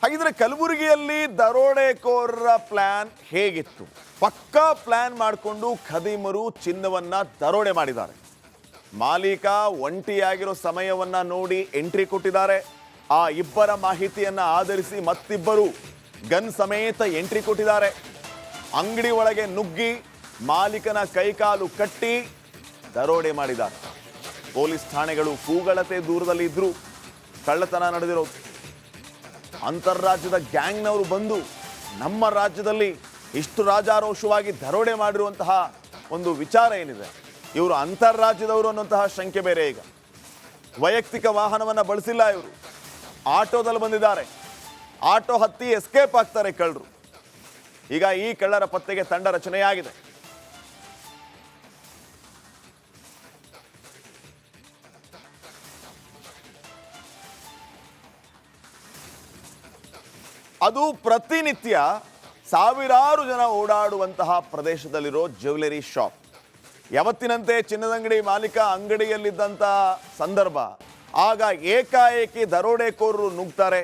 E: ಹಾಗಿದ್ರೆ ಕಲಬುರಗಿಯಲ್ಲಿ ದರೋಡೆಕೋರರ ಪ್ಲಾನ್ ಹೇಗಿತ್ತು? ಪಕ್ಕಾ ಪ್ಲಾನ್ ಮಾಡಿಕೊಂಡು ಖದೀಮರು ಚಿನ್ನವನ್ನ ದರೋಡೆ ಮಾಡಿದ್ದಾರೆ. ಮಾಲೀಕ ಒಂಟಿಯಾಗಿರೋ ಸಮಯವನ್ನ ನೋಡಿ ಎಂಟ್ರಿ ಕೊಟ್ಟಿದ್ದಾರೆ. ಆ ಇಬ್ಬರ ಮಾಹಿತಿಯನ್ನ ಆಧರಿಸಿ ಮತ್ತಿಬ್ಬರು ಗನ್ ಸಮೇತ ಎಂಟ್ರಿ ಕೊಟ್ಟಿದ್ದಾರೆ. ಅಂಗಡಿ ಒಳಗೆ ನುಗ್ಗಿ ಮಾಲೀಕನ ಕೈಕಾಲು ಕಟ್ಟಿ ದರೋಡೆ ಮಾಡಿದ್ದಾರೆ. ಪೊಲೀಸ್ ಠಾಣೆಗಳು ಕೂಗಳತೆ ದೂರದಲ್ಲಿ ಇದ್ರು ಕಳ್ಳತನ ನಡೆದಿರೋದು. ಅಂತಾರಾಜ್ಯದ ಗ್ಯಾಂಗ್ನವರು ಬಂದು ನಮ್ಮ ರಾಜ್ಯದಲ್ಲಿ ಇಷ್ಟು ರಾಜಾರೋಷವಾಗಿ ದರೋಡೆ ಮಾಡಿರುವಂತಹ ಒಂದು ವಿಚಾರ ಏನಿದೆ, ಇವರು ಅಂತಾರಾಜ್ಯದವರು ಅನ್ನುವಂತಹ ಶಂಕೆ ಬೇರೆ. ಈಗ ವೈಯಕ್ತಿಕ ವಾಹನವನ್ನು ಬಳಸಿಲ್ಲ, ಇವರು ಆಟೋದಲ್ಲಿ ಬಂದಿದ್ದಾರೆ. ಆಟೋ ಹತ್ತಿ ಎಸ್ಕೇಪ್ ಆಗ್ತಾರೆ ಕಳ್ಳರು. ಈಗ ಈ ಕಳ್ಳರ ಪತ್ತೆಗೆ ತಂಡ ರಚನೆಯಾಗಿದೆ. ಅದು ಪ್ರತಿನಿತ್ಯ ಸಾವಿರಾರು ಜನ ಓಡಾಡುವಂತಹ ಪ್ರದೇಶದಲ್ಲಿರೋ ಜ್ಯುವೆಲರಿ ಶಾಪ್. ಯಾವತ್ತಿನಂತೆ ಚಿನ್ನದಂಗಡಿ ಮಾಲೀಕ ಅಂಗಡಿಯಲ್ಲಿದ್ದಂಥ ಸಂದರ್ಭ, ಆಗ ಏಕಾಏಕಿ ದರೋಡೆಕೋರರು ನುಗ್ತಾರೆ.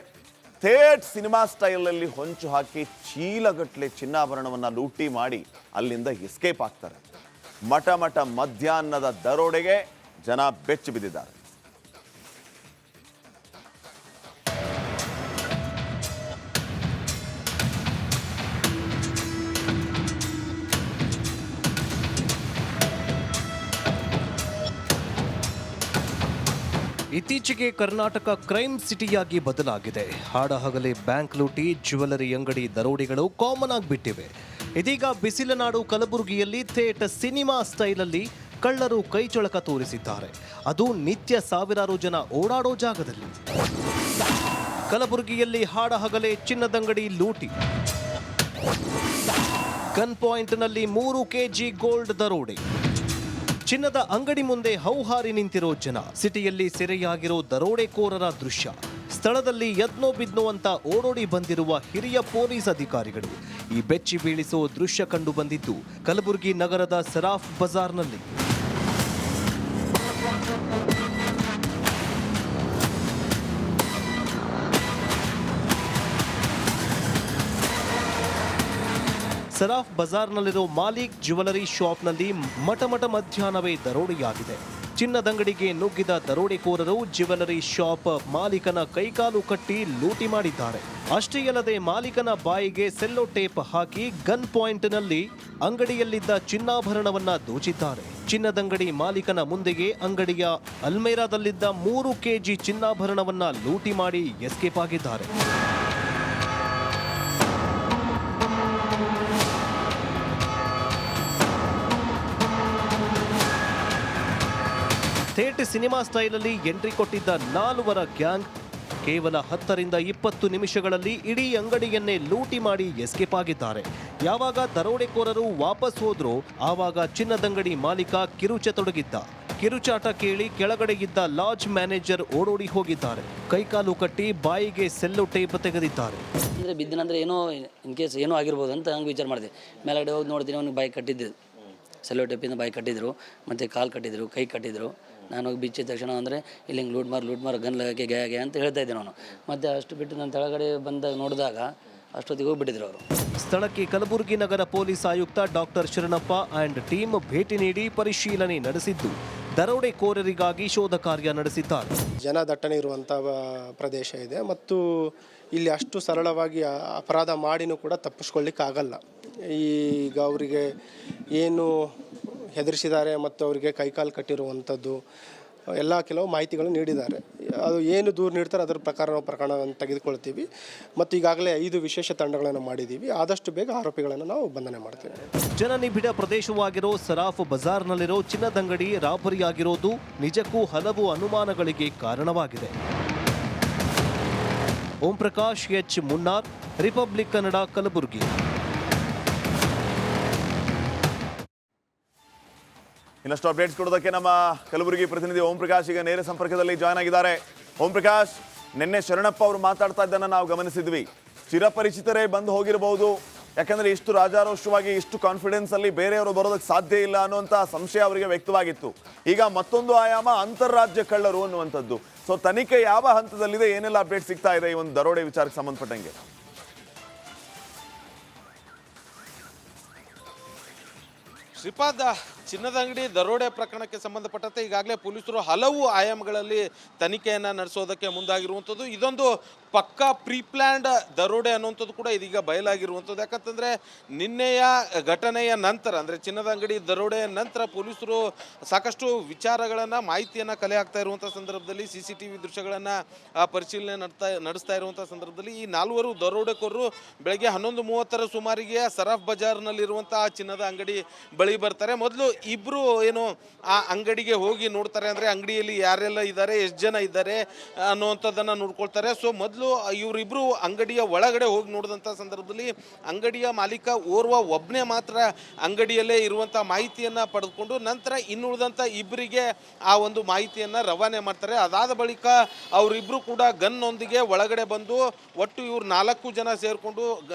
E: ಥೇಟ್ ಸಿನಿಮಾ ಸ್ಟೈಲಲ್ಲಿ ಹೊಂಚು ಹಾಕಿ ಚೀಲಗಟ್ಟಲೆ ಚಿನ್ನಾಭರಣವನ್ನು ಲೂಟಿ ಮಾಡಿ ಅಲ್ಲಿಂದ ಎಸ್ಕೇಪ್ ಆಗ್ತಾರೆ. ಮಠ ಮಧ್ಯಾಹ್ನದ ದರೋಡೆಗೆ ಜನ ಬೆಚ್ಚಿ ಬಿದ್ದಿದ್ದಾರೆ.
F: ಇತ್ತೀಚೆಗೆ ಕರ್ನಾಟಕ ಕ್ರೈಮ್ ಸಿಟಿಯಾಗಿ ಬದಲಾಗಿದೆ. ಹಾಡಹಗಲೇ ಬ್ಯಾಂಕ್ ಲೂಟಿ, ಜ್ಯುವೆಲರಿ ಅಂಗಡಿ ದರೋಡೆಗಳು ಕಾಮನ್ ಆಗಿಬಿಟ್ಟಿವೆ. ಇದೀಗ ಬಿಸಿಲನಾಡು ಕಲಬುರಗಿಯಲ್ಲಿ ಥೇಟ್ ಸಿನಿಮಾ ಸ್ಟೈಲಲ್ಲಿ ಕಳ್ಳರು ಕೈಚಳಕ ತೋರಿಸಿದ್ದಾರೆ. ಅದು ನಿತ್ಯ ಸಾವಿರಾರು ಜನ ಓಡಾಡೋ ಜಾಗದಲ್ಲಿ. ಕಲಬುರಗಿಯಲ್ಲಿ ಹಾಡಹಗಲೇ ಚಿನ್ನದಂಗಡಿ ಲೂಟಿ, ಗನ್ ಪಾಯಿಂಟ್ನಲ್ಲಿ 3 kg ಗೋಲ್ಡ್ ದರೋಡೆ, ಚಿನ್ನದ ಅಂಗಡಿ ಮುಂದೆ ಹೌಹಾರಿ ನಿಂತಿರೋ ಜನ, ಸಿಟಿಯಲ್ಲಿ ಸೆರೆಯಾಗಿರೋ ದರೋಡೆಕೋರರ ದೃಶ್ಯ, ಸ್ಥಳದಲ್ಲಿ ಯದ್ನೋ ಬಿದ್ನೋ ಅಂತ ಓಡೋಡಿ ಬಂದಿರುವ ಹಿರಿಯ ಪೊಲೀಸ್ ಅಧಿಕಾರಿಗಳು. ಈ ಬೆಚ್ಚಿ ಬೀಳಿಸೋ ದೃಶ್ಯ ಕಂಡು ಬಂದಿದ್ದು ಕಲಬುರಗಿ ನಗರದ ಸರಾಫ್ ಬಜಾರ್ನಲ್ಲಿ. ಸರಾಫ್ ಬಜಾರ್ನಲ್ಲಿರೋ ಮಾಲಿಕ್ ಜ್ಯುವೆಲರಿ ಶಾಪ್ನಲ್ಲಿ ಮಠ ಮಧ್ಯಾಹ್ನವೇ ದರೋಡೆಯಾಗಿದೆ. ಚಿನ್ನದಂಗಡಿಗೆ ನುಗ್ಗಿದ ದರೋಡೆಕೋರರು ಜ್ಯುವೆಲರಿ ಶಾಪ್ ಮಾಲೀಕನ ಕೈಕಾಲು ಕಟ್ಟಿ ಲೂಟಿ ಮಾಡಿದ್ದಾರೆ. ಅಷ್ಟೇ ಅಲ್ಲದೆ ಮಾಲೀಕನ ಬಾಯಿಗೆ ಸೆಲ್ಲೋ ಟೇಪ್ ಹಾಕಿ ಗನ್ ಪಾಯಿಂಟ್ನಲ್ಲಿ ಅಂಗಡಿಯಲ್ಲಿದ್ದ ಚಿನ್ನಾಭರಣವನ್ನ ದೋಚಿದ್ದಾರೆ. ಚಿನ್ನದಂಗಡಿ ಮಾಲೀಕನ ಮುಂದೆಯೇ ಅಂಗಡಿಯ ಅಲ್ಮೇರಾದಲ್ಲಿದ್ದ 3 kg ಚಿನ್ನಾಭರಣವನ್ನ ಲೂಟಿ ಮಾಡಿ ಎಸ್ಕೇಪ್ ಆಗಿದ್ದಾರೆ. ಥೇಟ್ ಸಿನಿಮಾ ಸ್ಟೈಲಲ್ಲಿ ಎಂಟ್ರಿ ಕೊಟ್ಟಿದ್ದ 4 ಗ್ಯಾಂಗ್ ಕೇವಲ 10 ರಿಂದ 20 ನಿಮಿಷಗಳಲ್ಲಿ ಇಡೀ ಅಂಗಡಿಯನ್ನೇ ಲೂಟಿ ಮಾಡಿ ಎಸ್ಕೇಪ್ ಆಗಿದ್ದಾರೆ. ಯಾವಾಗ ದರೋಡೆಕೋರರು ವಾಪಸ್ ಹೋದ್ರೋ ಆವಾಗ ಚಿನ್ನದಂಗಡಿ ಮಾಲೀಕ ಕಿರುಚತೊಡಗಿದ್ದ. ಕಿರುಚಾಟ ಕೇಳಿ ಕೆಳಗಡೆ ಇದ್ದ ಲಾಡ್ಜ್ ಮ್ಯಾನೇಜರ್ ಓಡೋಡಿ ಹೋಗಿದ್ದಾರೆ. ಕೈಕಾಲು ಕಟ್ಟಿ ಬಾಯಿಗೆ ಸೆಲ್ಲೋ ಟೇಪ್ ತೆಗೆದಿದ್ದಾರೆ.
G: ಅಂದರೆ ಬಿದ್ದನಂದ್ರೆ ಏನೋ ಇನ್ ಕೇಸ್ ಏನೋ ಆಗಿರ್ಬೋದು ಅಂತ ಹಂಗೆ ವಿಚಾರ ಮಾಡಿದೆ. ಮೇಲ್ಗಡೆ ಹೋಗಿ ನೋಡ್ತೀನಿ, ಅವ್ನಿಗೆ ಬಾಯಿ ಕಟ್ಟಿದ್ದು, ಸೆಲ್ಲೋ ಟೇಪಿಂದ ಬಾಯಿ ಕಟ್ಟಿದ್ರು, ಮತ್ತು ಕಾಲು ಕಟ್ಟಿದ್ರು, ಕೈ ಕಟ್ಟಿದ್ರು. ನಾನು ಹೋಗಿ ಬಿಚ್ಚಿದ ತಕ್ಷಣ ಅಂದರೆ ಇಲ್ಲಿ ಹಿಂಗೆ ಲೂಟ್ ಮಾರು ಗನ್ ಲಗಕ್ಕೆ ಗ್ಯಾಗೆ ಅಂತ ಹೇಳ್ತಾ ಇದ್ದೆ ನಾನು. ಮತ್ತು ಅಷ್ಟು ಬಿಟ್ಟು ನಾನು ತೆಳಗಡೆ ಬಂದಾಗ ನೋಡಿದಾಗ ಅಷ್ಟೊತ್ತಿಗೆ ಹೋಗಿಬಿಟ್ಟಿದ್ರು ಅವರು.
F: ಸ್ಥಳಕ್ಕೆ ಕಲಬುರಗಿ ನಗರ ಪೊಲೀಸ್ ಆಯುಕ್ತ ಡಾಕ್ಟರ್ ಶರಣಪ್ಪ ಆ್ಯಂಡ್ ಟೀಮ್ ಭೇಟಿ ನೀಡಿ ಪರಿಶೀಲನೆ ನಡೆಸಿದ್ದು ದರೋಡೆಕೋರರಿಗಾಗಿ ಶೋಧ ಕಾರ್ಯ ನಡೆಸಿದ್ದಾರೆ.
H: ಜನದಟ್ಟಣೆ ಇರುವಂಥ ಪ್ರದೇಶ ಇದೆ ಮತ್ತು ಇಲ್ಲಿ ಅಷ್ಟು ಸರಳವಾಗಿ ಅಪರಾಧ ಮಾಡಿನೂ ಕೂಡ ತಪ್ಪಿಸ್ಕೊಳ್ಳಿಕ್ಕಾಗಲ್ಲ. ಈಗ ಅವರಿಗೆ ಏನು ಹೆದರಿಸಿದ್ದಾರೆ ಮತ್ತು ಅವರಿಗೆ ಕೈಕಾಲು ಕಟ್ಟಿರುವಂಥದ್ದು ಎಲ್ಲ ಕೆಲವು ಮಾಹಿತಿಗಳು ನೀಡಿದ್ದಾರೆ. ಅದು ಏನು ದೂರು ನೀಡ್ತಾರೆ ಅದರ ಪ್ರಕಾರ ನಾವು ಪ್ರಕರಣವನ್ನು ತೆಗೆದುಕೊಳ್ತೀವಿ ಮತ್ತು ಈಗಾಗಲೇ 5 ವಿಶೇಷ ತಂಡಗಳನ್ನು ಮಾಡಿದ್ದೀವಿ. ಆದಷ್ಟು ಬೇಗ ಆರೋಪಿಗಳನ್ನು ನಾವು ಬಂಧನೆ ಮಾಡ್ತೀವಿ.
F: ಜನನಿಬಿಡ ಪ್ರದೇಶವಾಗಿರೋ ಸರಾಫ್ ಬಜಾರ್ನಲ್ಲಿರೋ ಚಿನ್ನದಂಗಡಿ ರಾಬರಿಯಾಗಿರೋದು ನಿಜಕ್ಕೂ ಹಲವು ಅನುಮಾನಗಳಿಗೆ ಕಾರಣವಾಗಿದೆ. Om Prakash H Munnar, republic Kannada, Kalaburagi.
E: ಇನ್ನಷ್ಟು ಅಪ್ಡೇಟ್ಸ್ ಕೊಡೋದಕ್ಕೆ ನಮ್ಮ ಕಲಬುರಗಿ ಪ್ರತಿನಿಧಿ ಓಂ ಪ್ರಕಾಶ್ ಈಗ ನೇರ ಸಂಪರ್ಕದಲ್ಲಿ ಜಾಯ್ನ್ ಆಗಿದ್ದಾರೆ. ಓಂ ಪ್ರಕಾಶ್, ನಿನ್ನೆ ಶರಣಪ್ಪ ಅವರು ಮಾತಾಡ್ತಾ ಇದ್ದನ್ನು ನಾವು ಗಮನಿಸಿದ್ವಿ. ಚಿರಪರಿಚಿತರೇ ಬಂದು ಹೋಗಿರಬಹುದು, ಯಾಕಂದ್ರೆ ಇಷ್ಟು ರಾಜಾರೋಷವಾಗಿ ಇಷ್ಟು ಕಾನ್ಫಿಡೆನ್ಸ್ ಅಲ್ಲಿ ಬೇರೆಯವರು ಬರೋದಕ್ಕೆ ಸಾಧ್ಯ ಇಲ್ಲ ಅನ್ನುವಂಥ ಸಂಶಯ ಅವರಿಗೆ ವ್ಯಕ್ತವಾಗಿತ್ತು. ಈಗ ಮತ್ತೊಂದು ಆಯಾಮ ಅಂತಾರಾಜ್ಯ ಕಳ್ಳರು ಅನ್ನುವಂಥದ್ದು. ಸೊ ತನಿಖೆ ಯಾವ ಹಂತದಲ್ಲಿದೆ, ಏನೆಲ್ಲ ಅಪ್ಡೇಟ್ ಸಿಗ್ತಾ ಇದೆ ಈ ಒಂದು ದರೋಡೆ ವಿಚಾರಕ್ಕೆ ಸಂಬಂಧಪಟ್ಟಂಗೆ?
A: ಶ್ರೀಪಾದ,
I: ಚಿನ್ನದ ಅಂಗಡಿ ದರೋಡೆ ಪ್ರಕರಣಕ್ಕೆ ಸಂಬಂಧಪಟ್ಟಂತೆ ಈಗಾಗಲೇ ಪೊಲೀಸರು ಹಲವು ಆಯಾಮಗಳಲ್ಲಿ ತನಿಖೆಯನ್ನು ನಡೆಸೋದಕ್ಕೆ ಮುಂದಾಗಿರುವಂಥದ್ದು. ಇದೊಂದು ಪಕ್ಕಾ ಪ್ರೀಪ್ಲ್ಯಾಂಡ್ ದರೋಡೆ ಅನ್ನುವಂಥದ್ದು ಕೂಡ ಇದೀಗ ಬಯಲಾಗಿರುವಂಥದ್ದು. ಯಾಕಂತಂದರೆ ನಿನ್ನೆಯ ಘಟನೆಯ ನಂತರ, ಅಂದರೆ ಚಿನ್ನದ ಅಂಗಡಿ ದರೋಡೆಯ ನಂತರ ಪೊಲೀಸರು ಸಾಕಷ್ಟು ವಿಚಾರಗಳನ್ನು, ಮಾಹಿತಿಯನ್ನು ಕಲೆ ಹಾಕ್ತಾ ಇರುವಂಥ ಸಂದರ್ಭದಲ್ಲಿ, CCTV ದೃಶ್ಯಗಳನ್ನು ಪರಿಶೀಲನೆ ನಡೆಸ್ತಾ ಇರುವಂಥ ಸಂದರ್ಭದಲ್ಲಿ ಈ 4 ದರೋಡೆಕೋರರು ಬೆಳಗ್ಗೆ 11:30 ಸುಮಾರಿಗೆ ಸರಾಫ್ ಬಜಾರ್ನಲ್ಲಿರುವಂಥ ಚಿನ್ನದ ಅಂಗಡಿ ಬಳಿ ಬರ್ತಾರೆ. ಮೊದಲು ಇಬ್ಬರು ಏನು ಆ ಅಂಗಡಿಗೆ ಹೋಗಿ ನೋಡ್ತಾರೆ, ಅಂದರೆ ಅಂಗಡಿಯಲ್ಲಿ ಯಾರೆಲ್ಲ ಇದ್ದಾರೆ, ಎಷ್ಟು ಜನ ಇದ್ದಾರೆ ಅನ್ನುವಂಥದ್ದನ್ನು ನೋಡ್ಕೊಳ್ತಾರೆ. ಸೊ ಮೊದಲು ಇವರಿಬ್ಬರು ಅಂಗಡಿಯ ಒಳಗಡೆ ಹೋಗಿ ನೋಡಿದಂಥ ಸಂದರ್ಭದಲ್ಲಿ ಅಂಗಡಿಯ ಮಾಲೀಕ ಒಬ್ಬನೇ ಮಾತ್ರ ಅಂಗಡಿಯಲ್ಲೇ ಇರುವಂಥ ಮಾಹಿತಿಯನ್ನು ಪಡೆದುಕೊಂಡು ನಂತರ ಇನ್ನುಳಿದಂಥ ಇಬ್ಬರಿಗೆ ಆ ಒಂದು ಮಾಹಿತಿಯನ್ನು ರವಾನೆ ಮಾಡ್ತಾರೆ. ಅದಾದ ಬಳಿಕ ಅವರಿಬ್ಬರು ಕೂಡ ಗನ್ನೊಂದಿಗೆ ಒಳಗಡೆ ಬಂದು ಒಟ್ಟು ಇವ್ರು 4 ಜನ ಸೇರಿಕೊಂಡು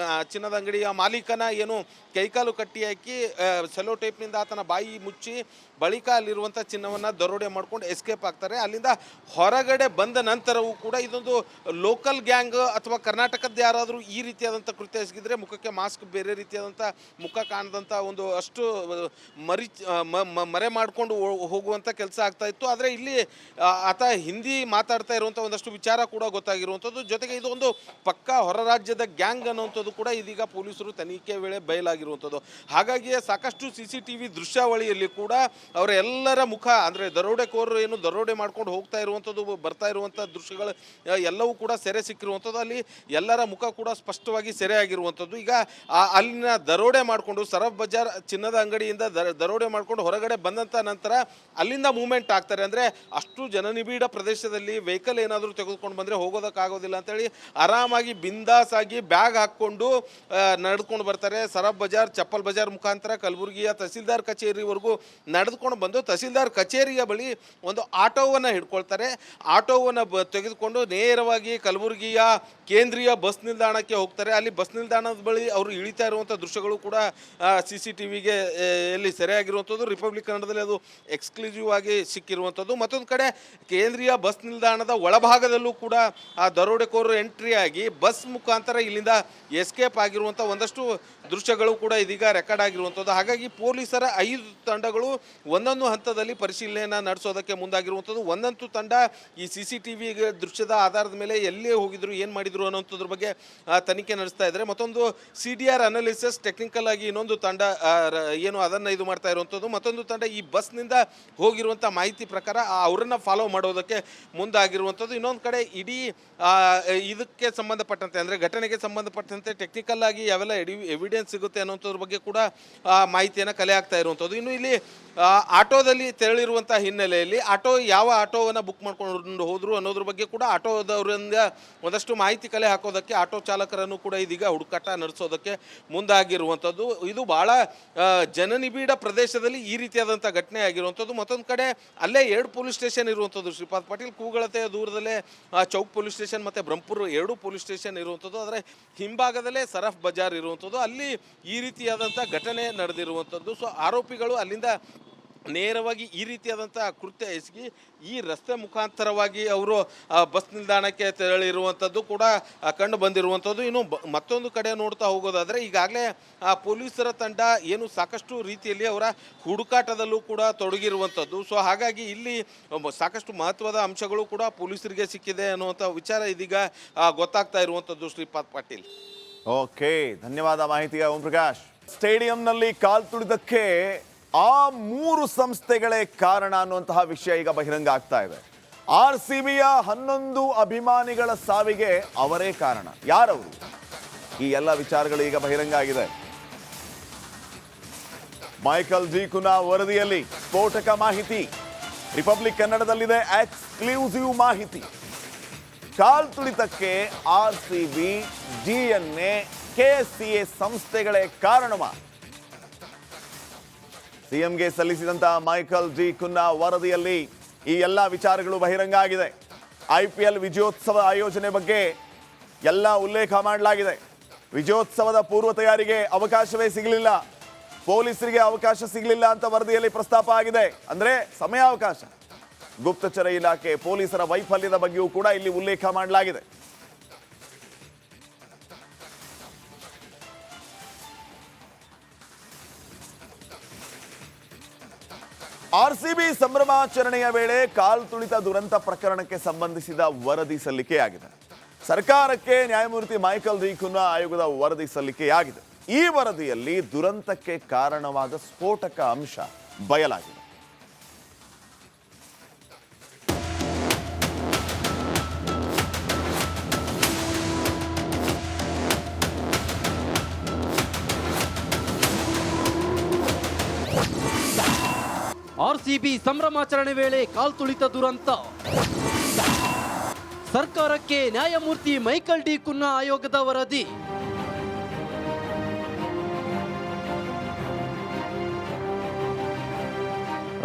I: ಚಿನ್ನದ ಅಂಗಡಿಯ ಮಾಲೀಕನ ಏನು ಕೈಕಾಲು ಕಟ್ಟಿ ಹಾಕಿ ಸೆಲೋ ಟೇಪ್ನಿಂದ ಆತನ ಬಾಯಿ ಮುಚ್ಚಿ ಬಳಿಕ ಅಲ್ಲಿರುವಂಥ ಚಿನ್ನವನ್ನು ದರೋಡೆ ಮಾಡ್ಕೊಂಡು ಎಸ್ಕೇಪ್ ಆಗ್ತಾರೆ. ಅಲ್ಲಿಂದ ಹೊರಗಡೆ ಬಂದ ನಂತರವೂ ಕೂಡ ಇದೊಂದು ಲೋಕಲ್ ಗ್ಯಾಂಗ್ ಅಥವಾ ಕರ್ನಾಟಕದ ಯಾರಾದರೂ ಈ ರೀತಿಯಾದಂಥ ಕೃತ್ಯ ಎಸಗಿದ್ರೆ ಮುಖಕ್ಕೆ ಮಾಸ್ಕ್, ಬೇರೆ ರೀತಿಯಾದಂಥ ಮುಖ ಕಾಣದಂಥ ಒಂದು ಅಷ್ಟು ಮರೆ ಮಾಡಿಕೊಂಡು ಹೋಗುವಂಥ ಕೆಲಸ ಆಗ್ತಾ ಇತ್ತು. ಆದರೆ ಇಲ್ಲಿ ಆತ ಹಿಂದಿ ಮಾತಾಡ್ತಾ ಇರುವಂಥ ಒಂದಷ್ಟು ವಿಚಾರ ಕೂಡ ಗೊತ್ತಾಗಿರುವಂಥದ್ದು. ಜೊತೆಗೆ ಇದು ಒಂದು ಪಕ್ಕಾ ಹೊರ ರಾಜ್ಯದ ಗ್ಯಾಂಗ್ ಅನ್ನುವಂಥದ್ದು ಕೂಡ ಇದೀಗ ಪೊಲೀಸರು ತನಿಖೆ ವೇಳೆ ಬಯಲಾಗಿರುವಂಥದ್ದು. ಹಾಗಾಗಿಯೇ ಸಾಕಷ್ಟು CCTV ದೃಶ್ಯಾವಳಿಯಲ್ಲಿ ಕೂಡ ಅವರ ಎಲ್ಲರ ಮುಖ, ಅಂದರೆ ದರೋಡೆಕೋರರು ಏನು ದರೋಡೆ ಮಾಡ್ಕೊಂಡು ಹೋಗ್ತಾ ಇರುವಂಥದ್ದು, ಬರ್ತಾ ಇರುವಂಥ ದೃಶ್ಯಗಳು ಎಲ್ಲವೂ ಕೂಡ ಸೆರೆ ಸಿಕ್ಕಿರುವಂಥದ್ದು. ಅಲ್ಲಿ ಎಲ್ಲರ ಮುಖ ಕೂಡ ಸ್ಪಷ್ಟವಾಗಿ ಸೆರೆ ಆಗಿರುವಂಥದ್ದು. ಈಗ ಅಲ್ಲಿನ ದರೋಡೆ ಮಾಡಿಕೊಂಡು ಸರಫ್ ಬಜಾರ್ ಚಿನ್ನದ ಅಂಗಡಿಯಿಂದ ದರೋಡೆ ಮಾಡ್ಕೊಂಡು ಹೊರಗಡೆ ಬಂದಂಥ ನಂತರ ಅಲ್ಲಿಂದ ಮೂವ್ಮೆಂಟ್ ಆಗ್ತಾರೆ. ಅಂದರೆ ಅಷ್ಟು ಜನನಿಬಿಡ ಪ್ರದೇಶದಲ್ಲಿ ವೆಹಿಕಲ್ ಏನಾದರೂ ತೆಗೆದುಕೊಂಡು ಬಂದರೆ ಹೋಗೋದಕ್ಕಾಗೋದಿಲ್ಲ ಅಂತೇಳಿ ಆರಾಮಾಗಿ ಬಿಂದಾಸ್ ಆಗಿ ಬ್ಯಾಗ್ ಹಾಕ್ಕೊಂಡು ನಡೆದುಕೊಂಡು ಬರ್ತಾರೆ. ಸರಫ್ ಬಜಾರ್, ಚಪ್ಪಲ್ ಬಜಾರ್ ಮುಖಾಂತರ ಕಲಬುರಗಿಯ ತಹಸೀಲ್ದಾರ್ ಕಚೇರಿವರೆಗೂ ನಡೆದುಕೊಂಡು ಬಂದು ತಹಸೀಲ್ದಾರ್ ಕಚೇರಿಯ ಬಳಿ ಒಂದು ಆಟೋವನ್ನು ಹಿಡ್ಕೊಳ್ತಾರೆ. ಆಟೋವನ್ನು ತೆಗೆದುಕೊಂಡು ನೇರವಾಗಿ ಕಲಬುರಗಿಯ ಕೇಂದ್ರೀಯ ಬಸ್ ನಿಲ್ದಾಣಕ್ಕೆ ಹೋಗ್ತಾರೆ. ಅಲ್ಲಿ ಬಸ್ ನಿಲ್ದಾಣದ ಬಳಿ ಅವರು ಇಳಿತಾ ಇರುವಂಥ ದೃಶ್ಯಗಳು ಕೂಡ CCTVಗೆ ಎಲ್ಲಿ ಸೆರೆಯಾಗಿರುವಂಥದ್ದು. ರಿಪಬ್ಲಿಕ್ ಕನ್ನಡದಲ್ಲಿ ಅದು ಎಕ್ಸ್ಕ್ಲೂಸಿವ್ ಆಗಿ ಸಿಕ್ಕಿರುವಂಥದ್ದು. ಮತ್ತೊಂದು ಕಡೆ ಕೇಂದ್ರೀಯ ಬಸ್ ನಿಲ್ದಾಣದ ಒಳಭಾಗದಲ್ಲೂ ಕೂಡ ಆ ದರೋಡೆಕೋರರು ಎಂಟ್ರಿ ಆಗಿ ಬಸ್ ಮುಖಾಂತರ ಇಲ್ಲಿಂದ ಎಸ್ಕೇಪ್ ಆಗಿರುವಂಥ ಒಂದಷ್ಟು ದೃಶ್ಯಗಳು ಕೂಡ ಇದೀಗ ರೆಕಾರ್ಡ್ ಆಗಿರುವಂಥದ್ದು. ಹಾಗಾಗಿ ಪೊಲೀಸರ 5 ತಂಡಗಳು ಒಂದೊಂದು ಹಂತದಲ್ಲಿ ಪರಿಶೀಲನೆಯನ್ನು ನಡೆಸೋದಕ್ಕೆ ಮುಂದಾಗಿರುವಂಥದ್ದು. ಒಂದಂತೂ ತಂಡ ಈ CCTV ದೃಶ್ಯದ ಆಧಾರದ ಮೇಲೆ ಎಲ್ಲೇ ಹೋಗಿದ್ರು, ಏನು ಮಾಡಿದ್ರು ಅನ್ನೋಂಥದ್ರ ಬಗ್ಗೆ ತನಿಖೆ ನಡೆಸ್ತಾ ಇದ್ದಾರೆ. ಮತ್ತೊಂದು CDR ಅನಾಲಿಸಿಸ್ ಟೆಕ್ನಿಕಲ್ ಆಗಿ ಇನ್ನೊಂದು ತಂಡ ಏನು ಅದನ್ನು ಇದು ಮಾಡ್ತಾ ಇರುವಂಥದ್ದು. ಮತ್ತೊಂದು ತಂಡ ಈ ಬಸ್ನಿಂದ ಹೋಗಿರುವಂಥ ಮಾಹಿತಿ ಪ್ರಕಾರ ಅವರನ್ನು ಫಾಲೋ ಮಾಡೋದಕ್ಕೆ ಮುಂದಾಗಿರುವಂಥದ್ದು. ಇನ್ನೊಂದು ಕಡೆ ಇಡೀ ಇದಕ್ಕೆ ಸಂಬಂಧಪಟ್ಟಂತೆ, ಅಂದರೆ ಘಟನೆಗೆ ಸಂಬಂಧಪಟ್ಟಂತೆ ಟೆಕ್ನಿಕಲ್ ಆಗಿ ಯಾವೆಲ್ಲ ಎವಿಡೆನ್ಸ್ ಸಿಗುತ್ತೆ ಅನ್ನೋಂಥದ್ರ ಬಗ್ಗೆ ಕೂಡ ಮಾಹಿತಿಯನ್ನು ಕಲೆ ಹಾಕ್ತಾ ಇರುವಂಥದ್ದು. ಇನ್ನು ಇಲ್ಲಿ ಆಟೋದಲ್ಲಿ ತೆರಳಿರುವಂಥ ಹಿನ್ನೆಲೆಯಲ್ಲಿ ಯಾವ ಆಟೋವನ್ನು ಬುಕ್ ಮಾಡ್ಕೊಂಡು ಹೋದ್ರು ಅನ್ನೋದ್ರ ಬಗ್ಗೆ ಕೂಡ ಆಟೋದವರಿಂದ ಒಂದಷ್ಟು ಮಾಹಿತಿ ಕಲೆ ಹಾಕೋದಕ್ಕೆ ಆಟೋ ಚಾಲಕರನ್ನು ಕೂಡ ಇದೀಗ ಹುಡುಕಾಟ ನಡೆಸೋದಕ್ಕೆ ಮುಂದಾಗಿರುವಂಥದ್ದು. ಇದು ಭಾಳ ಜನನಿಬಿಡ ಪ್ರದೇಶದಲ್ಲಿ ಈ ರೀತಿಯಾದಂಥ ಘಟನೆ ಆಗಿರುವಂಥದ್ದು. ಮತ್ತೊಂದು ಕಡೆ ಅಲ್ಲೇ 2 ಪೊಲೀಸ್ ಸ್ಟೇಷನ್ ಇರುವಂಥದ್ದು. ಶ್ರೀಪಾದ್ ಪಾಟೀಲ್ ಕೂಗಳತೆಯ ದೂರದಲ್ಲೇ ಚೌಕ್ ಪೊಲೀಸ್ ಸ್ಟೇಷನ್ ಮತ್ತು ಬ್ರಹ್ಮಪುರ 2 ಪೊಲೀಸ್ ಸ್ಟೇಷನ್ ಇರುವಂಥದ್ದು. ಆದರೆ ಹಿಂಭಾಗದಲ್ಲೇ ಸರಫ್ ಬಜಾರ್ ಇರುವಂಥದ್ದು. ಅಲ್ಲಿ ಈ ರೀತಿಯಾದಂಥ ಘಟನೆ ನಡೆದಿರುವಂಥದ್ದು. ಸೊ ಆರೋಪಿಗಳು ಅಲ್ಲಿಂದ ನೇರವಾಗಿ ಈ ರೀತಿಯಾದಂಥ ಕೃತ್ಯ ಎಸಗಿ ಈ ರಸ್ತೆ ಮುಖಾಂತರವಾಗಿ ಅವರು ಬಸ್ ನಿಲ್ದಾಣಕ್ಕೆ ತೆರಳಿರುವಂಥದ್ದು ಕೂಡ ಕಂಡು ಬಂದಿರುವಂಥದ್ದು. ಇನ್ನು ಮತ್ತೊಂದು ಕಡೆ ನೋಡ್ತಾ ಹೋಗೋದಾದರೆ ಈಗಾಗಲೇ ಪೊಲೀಸರ ತಂಡ ಏನು ಸಾಕಷ್ಟು ರೀತಿಯಲ್ಲಿ ಅವರ ಹುಡುಕಾಟದಲ್ಲೂ ಕೂಡ ತೊಡಗಿರುವಂಥದ್ದು. ಸೊ ಹಾಗಾಗಿ ಇಲ್ಲಿ ಸಾಕಷ್ಟು ಮಹತ್ವದ ಅಂಶಗಳು ಕೂಡ ಪೊಲೀಸರಿಗೆ ಸಿಕ್ಕಿದೆ ಅನ್ನುವಂಥ ವಿಚಾರ ಇದೀಗ ಗೊತ್ತಾಗ್ತಾ ಇರುವಂಥದ್ದು. ಶ್ರೀಪಾದ್ ಪಾಟೀಲ್,
E: ಓಕೆ, ಧನ್ಯವಾದ ಮಾಹಿತಿಗೆ ಓಂ ಪ್ರಕಾಶ್. ಸ್ಟೇಡಿಯಂನಲ್ಲಿ ಕಾಲ್ ತುಳಿದಕ್ಕೆ ಆ 3 ಸಂಸ್ಥೆಗಳೇ ಕಾರಣ ಅನ್ನುವಂತಹ ವಿಷಯ ಈಗ ಬಹಿರಂಗ ಆಗ್ತಾ ಇದೆ. RCBಯ 11 ಅಭಿಮಾನಿಗಳ ಸಾವಿಗೆ ಅವರೇ ಕಾರಣ. ಯಾರವರು? ಈ ಎಲ್ಲ ವಿಚಾರಗಳು ಈಗ ಬಹಿರಂಗ ಆಗಿದೆ. ಮೈಕಲ್ ಜಿ ಕುನಾ ವರದಿಯಲ್ಲಿ ಸ್ಫೋಟಕ ಮಾಹಿತಿ. ರಿಪಬ್ಲಿಕ್ ಕನ್ನಡದಲ್ಲಿದೆ ಎಕ್ಸ್ಕ್ಲೂಸಿವ್ ಮಾಹಿತಿ. ಕಾಲ್ ತುಳಿತಕ್ಕೆ RCB, DNA, KCA ಸಂಸ್ಥೆಗಳೇ ಕಾರಣವಾ? CMಗೆ ಸಲ್ಲಿಸಿದಂತಹ ಮೈಕಲ್ ಜಿ ಕುನ್ನಾ ವರದಿಯಲ್ಲಿ ಈ ಎಲ್ಲ ವಿಚಾರಗಳು ಬಹಿರಂಗ ಆಗಿದೆ. IPL ವಿಜಯೋತ್ಸವ ಆಯೋಜನೆ ಬಗ್ಗೆ ಎಲ್ಲ ಉಲ್ಲೇಖ ಮಾಡಲಾಗಿದೆ. ವಿಜಯೋತ್ಸವದ ಪೂರ್ವ ತಯಾರಿಗೆ ಅವಕಾಶವೇ ಸಿಗಲಿಲ್ಲ, ಪೊಲೀಸರಿಗೆ ಅವಕಾಶ ಸಿಗಲಿಲ್ಲ ಅಂತ ವರದಿಯಲ್ಲಿ ಪ್ರಸ್ತಾಪ ಆಗಿದೆ. ಅಂದರೆ ಸಮಯಾವಕಾಶ. ಗುಪ್ತಚರ ಇಲಾಖೆ ಪೊಲೀಸರ ವೈಫಲ್ಯದ ಬಗ್ಗೆಯೂ ಕೂಡ ಇಲ್ಲಿ ಉಲ್ಲೇಖ ಮಾಡಲಾಗಿದೆ. RCB ಸಂಭ್ರಮಾಚರಣೆಯ ವೇಳೆ ಕಾಲ್ ತುಳಿತ ದುರಂತ ಪ್ರಕರಣಕ್ಕೆ ಸಂಬಂಧಿಸಿದ ವರದಿ ಸಲ್ಲಿಕೆಯಾಗಿದೆ. ಸರ್ಕಾರಕ್ಕೆ ನ್ಯಾಯಮೂರ್ತಿ ಮೈಕಲ್ ಡಿ ಕುನ್ನಾ ಆಯೋಗದ ವರದಿ ಸಲ್ಲಿಕೆಯಾಗಿದೆ. ಈ ವರದಿಯಲ್ಲಿ ದುರಂತಕ್ಕೆ ಕಾರಣವಾದ ಸ್ಫೋಟಕ ಅಂಶ ಬಯಲಾಗಿದೆ.
J: RCB ಸಂಭ್ರಮಾಚರಣೆ ವೇಳೆ ಕಾಲ್ತುಳಿತ ದುರಂತ. ಸರ್ಕಾರಕ್ಕೆ ನ್ಯಾಯಮೂರ್ತಿ ಮೈಕಲ್ ಡಿ ಕುನ್ನಾ ಆಯೋಗದ ವರದಿ.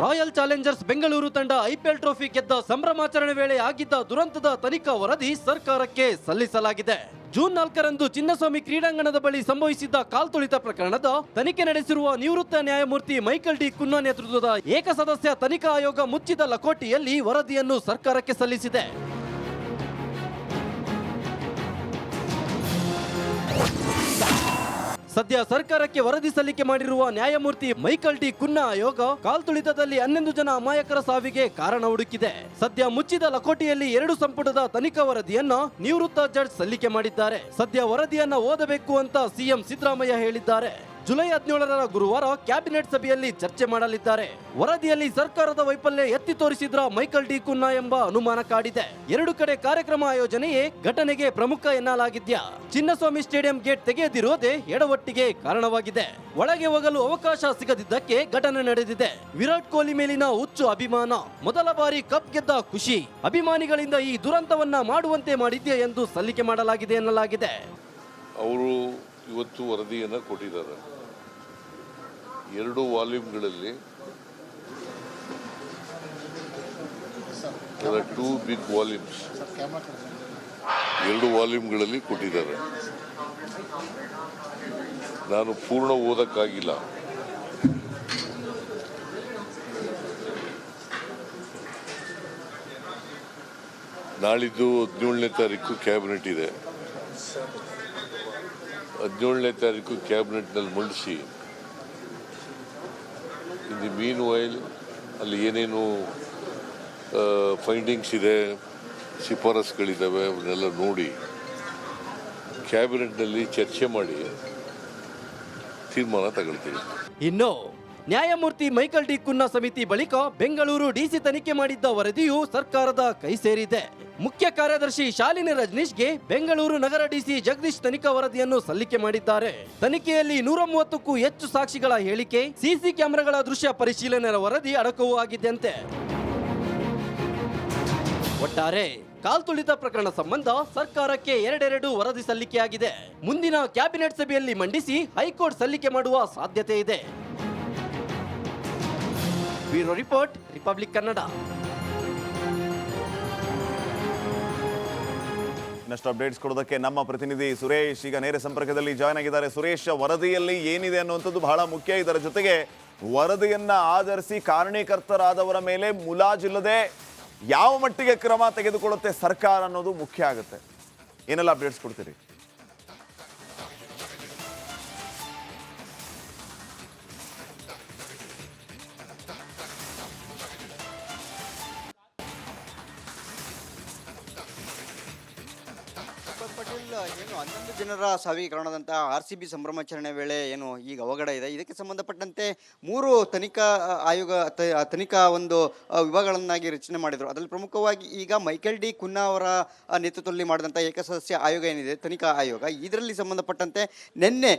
J: ರಾಯಲ್ ಚಾಲೆಂಜರ್ಸ್ ಬೆಂಗಳೂರು ತಂಡ IPL ಟ್ರೋಫಿ ಗೆದ್ದ ಸಂಭ್ರಮಾಚರಣೆ ವೇಳೆ ಆಗಿದ್ದ ದುರಂತದ ತನಿಖಾ ವರದಿ ಸರ್ಕಾರಕ್ಕೆ ಸಲ್ಲಿಸಲಾಗಿದೆ. ಜೂನ್ 4ರಂದು ಚಿನ್ನಸ್ವಾಮಿ ಕ್ರೀಡಾಂಗಣದ ಬಳಿ ಸಂಭವಿಸಿದ್ದ ಕಾಲ್ತುಳಿತ ಪ್ರಕರಣದ ತನಿಖೆ ನಡೆಸಿರುವ ನಿವೃತ್ತ ನ್ಯಾಯಮೂರ್ತಿ ಮೈಕಲ್ ಡಿ ಕುನ್ನಾ ನೇತೃತ್ವದ ಏಕಸದಸ್ಯ ತನಿಖಾ ಆಯೋಗ ಮುಚ್ಚಿದ ಲಕೋಟೆಯಲ್ಲಿ ವರದಿಯನ್ನು ಸರ್ಕಾರಕ್ಕೆ ಸಲ್ಲಿಸಿದೆ. ಸದ್ಯ ಸರ್ಕಾರಕ್ಕೆ ವರದಿ ಸಲ್ಲಿಕೆ ಮಾಡಿರುವ ನ್ಯಾಯಮೂರ್ತಿ ಮೈಕಲ್ ಡಿ ಕುನ್ನಾ ಆಯೋಗ ಕಾಲ್ತುಳಿತದಲ್ಲಿ 11 ಜನ ಅಮಾಯಕರ ಸಾವಿಗೆ ಕಾರಣ ಹುಡುಕಿದೆ. ಸದ್ಯ ಮುಚ್ಚಿದ ಲಕೋಟೆಯಲ್ಲಿ 2 ಸಂಪುಟದ ತನಿಖಾ ವರದಿಯನ್ನ ನಿವೃತ್ತ ಜಡ್ಜ್ ಸಲ್ಲಿಕೆ ಮಾಡಿದ್ದಾರೆ. ಸದ್ಯ ವರದಿಯನ್ನ ಓದಬೇಕು ಅಂತ ಸಿಎಂ ಸಿದ್ದರಾಮಯ್ಯ ಹೇಳಿದ್ದಾರೆ. ಜುಲೈ 17ರ ಗುರುವಾರ ಕ್ಯಾಬಿನೆಟ್ ಸಭೆಯಲ್ಲಿ ಚರ್ಚೆ ಮಾಡಲಿದ್ದಾರೆ. ವರದಿಯಲ್ಲಿ ಸರ್ಕಾರದ ವೈಫಲ್ಯ ಎತ್ತಿ ತೋರಿಸಿದ್ರ ಮೈಕಲ್ ಡಿ ಕುನ್ನಾ ಎಂಬ ಅನುಮಾನ ಕಾಡಿದೆ. 2 ಕಡೆ ಕಾರ್ಯಕ್ರಮ ಆಯೋಜನೆಯೇ ಘಟನೆಗೆ ಪ್ರಮುಖ ಎನ್ನಲಾಗಿದ್ಯಾ. ಚಿನ್ನಸ್ವಾಮಿ ಸ್ಟೇಡಿಯಂ ಗೇಟ್ ತೆಗೆಯದಿರೋದೇ ಎಡವಟ್ಟಿಗೆ ಕಾರಣವಾಗಿದೆ. ಒಳಗೆ ಹೋಗಲು ಅವಕಾಶ ಸಿಗದಿದ್ದಕ್ಕೆ ಘಟನೆ ನಡೆದಿದೆ. ವಿರಾಟ್ ಕೊಹ್ಲಿ ಮೇಲಿನ ಹುಚ್ಚು ಅಭಿಮಾನ, ಮೊದಲ ಬಾರಿ ಕಪ್ ಗೆದ್ದ ಖುಷಿ, ಅಭಿಮಾನಿಗಳಿಂದ ಈ ದುರಂತವನ್ನ ಮಾಡುವಂತೆ ಮಾಡಿದ್ಯಾ ಎಂದು ಸಲ್ಲಿಕೆ ಮಾಡಲಾಗಿದೆ ಎನ್ನಲಾಗಿದೆ.
K: ಅವರು ಇವತ್ತು ವರದಿಯನ್ನು ಕೊಟ್ಟಿದ್ದಾರೆ. 2 ವಾಲ್ಯೂಮ್ಗಳಲ್ಲಿ 2 ಬಿಗ್ ವಾಲ್ಯೂಮ್ಸ್ 2 ವಾಲ್ಯೂಮ್ಗಳಲ್ಲಿ ಕೊಟ್ಟಿದ್ದಾರೆ. ನಾನು ಪೂರ್ಣ ಓದಕ್ಕಾಗಿಲ್ಲ. ನಾಳಿದ್ದು 17ನೇ ತಾರೀಕು ಕ್ಯಾಬಿನೆಟ್ ಇದೆ. 17ನೇ ತಾರೀಕು ಕ್ಯಾಬಿನೆಟ್ನಲ್ಲಿ ಮಂಡಿಸಿ, ಇನ್ ದಿ ಮೀನ್ ವೈಲ್ ಅಲ್ಲಿ ಏನೇನು ಫೈಂಡಿಂಗ್ಸ್ ಇದೆ, ಶಿಫಾರಸ್ಗಳಿದ್ದಾವೆ, ಅವನ್ನೆಲ್ಲ ನೋಡಿ ಕ್ಯಾಬಿನೆಟ್ನಲ್ಲಿ ಚರ್ಚೆ ಮಾಡಿ ತೀರ್ಮಾನ ತಗೊಳ್ತೀವಿ.
J: ಇನ್ನು ನ್ಯಾಯಮೂರ್ತಿ ಮೈಕಲ್ ಡಿ ಕುನ್ನಾ ಸಮಿತಿ ಬಳಿಕ ಬೆಂಗಳೂರು ಡಿಸಿ ತನಿಖೆ ಮಾಡಿದ್ದ ವರದಿಯು ಸರ್ಕಾರದ ಕೈ ಸೇರಿದೆ. ಮುಖ್ಯ ಕಾರ್ಯದರ್ಶಿ ಶಾಲಿನಿ ರಜನೀಶ್ಗೆ ಬೆಂಗಳೂರು ನಗರ ಡಿಸಿ ಜಗದೀಶ್ ತನಿಖಾ ವರದಿಯನ್ನು ಸಲ್ಲಿಕೆ ಮಾಡಿದ್ದಾರೆ. ತನಿಖೆಯಲ್ಲಿ 130ಕ್ಕೂ ಹೆಚ್ಚು ಸಾಕ್ಷಿಗಳ ಹೇಳಿಕೆ, ಸಿಸಿ ಕ್ಯಾಮೆರಾಗಳ ದೃಶ್ಯ ಪರಿಶೀಲನೆ ವರದಿ ಅಡಕವೂ ಆಗಿದ್ದಂತೆ. ಒಟ್ಟಾರೆ ಕಾಲ್ತುಳಿತ ಪ್ರಕರಣ ಸಂಬಂಧ ಸರ್ಕಾರಕ್ಕೆ 2 ವರದಿ ಸಲ್ಲಿಕೆಯಾಗಿದೆ. ಮುಂದಿನ ಕ್ಯಾಬಿನೆಟ್ ಸಭೆಯಲ್ಲಿ ಮಂಡಿಸಿ ಹೈಕೋರ್ಟ್ ಸಲ್ಲಿಕೆ ಮಾಡುವ ಸಾಧ್ಯತೆ ಇದೆ. Bureau report, republic Kannada.
E: ಇನ್ನಷ್ಟು ಅಪ್ಡೇಟ್ಸ್ ಕೊಡೋದಕ್ಕೆ ನಮ್ಮ ಪ್ರತಿನಿಧಿ ಸುರೇಶ್ ಈಗ ನೇರ ಸಂಪರ್ಕದಲ್ಲಿ ಜಾಯ್ನ್ ಆಗಿದ್ದಾರೆ. ಸುರೇಶ್, ವರದಿಯಲ್ಲಿ ಏನಿದೆ ಅನ್ನುವಂಥದ್ದು ಬಹಳ ಮುಖ್ಯ. ಇದರ ಜೊತೆಗೆ ವರದಿಯನ್ನ ಆಧರಿಸಿ ಕಾರಣೀಕರ್ತರಾದವರ ಮೇಲೆ ಮುಲಾಜಿಲ್ಲದೆ ಯಾವ ಮಟ್ಟಿಗೆ ಕ್ರಮ ತೆಗೆದುಕೊಳ್ಳುತ್ತೆ ಸರ್ಕಾರ ಅನ್ನೋದು ಮುಖ್ಯ ಆಗುತ್ತೆ. ಏನೆಲ್ಲ ಅಪ್ಡೇಟ್ಸ್ ಕೊಡ್ತೀರಿ?
L: ಏನು 11 ಜನರ ಸಾವಿಗೆ ಕಾರಣದಂತಹ RCB ಸಂಭ್ರಮಾಚರಣೆ ವೇಳೆ ಏನು ಈಗ ಅವಘಡ ಇದೆ. ಇದಕ್ಕೆ ಸಂಬಂಧಪಟ್ಟಂತೆ 3 ತನಿಖಾ ಆಯೋಗ ತನಿಖಾ ಒಂದು ವಿಭಾಗಗಳನ್ನಾಗಿ ರಚನೆ ಮಾಡಿದರು. ಅದರಲ್ಲಿ ಪ್ರಮುಖವಾಗಿ ಈಗ ಮೈಕಲ್ ಡಿ ಕುನ್ನಾ ಅವರ ನೇತೃತ್ವದಲ್ಲಿ ಮಾಡಿದಂಥ ಏಕಸದಸ್ಯ ಆಯೋಗ ಏನಿದೆ, ತನಿಖಾ ಆಯೋಗ, ಇದರಲ್ಲಿ ಸಂಬಂಧಪಟ್ಟಂತೆ ನಿನ್ನೆ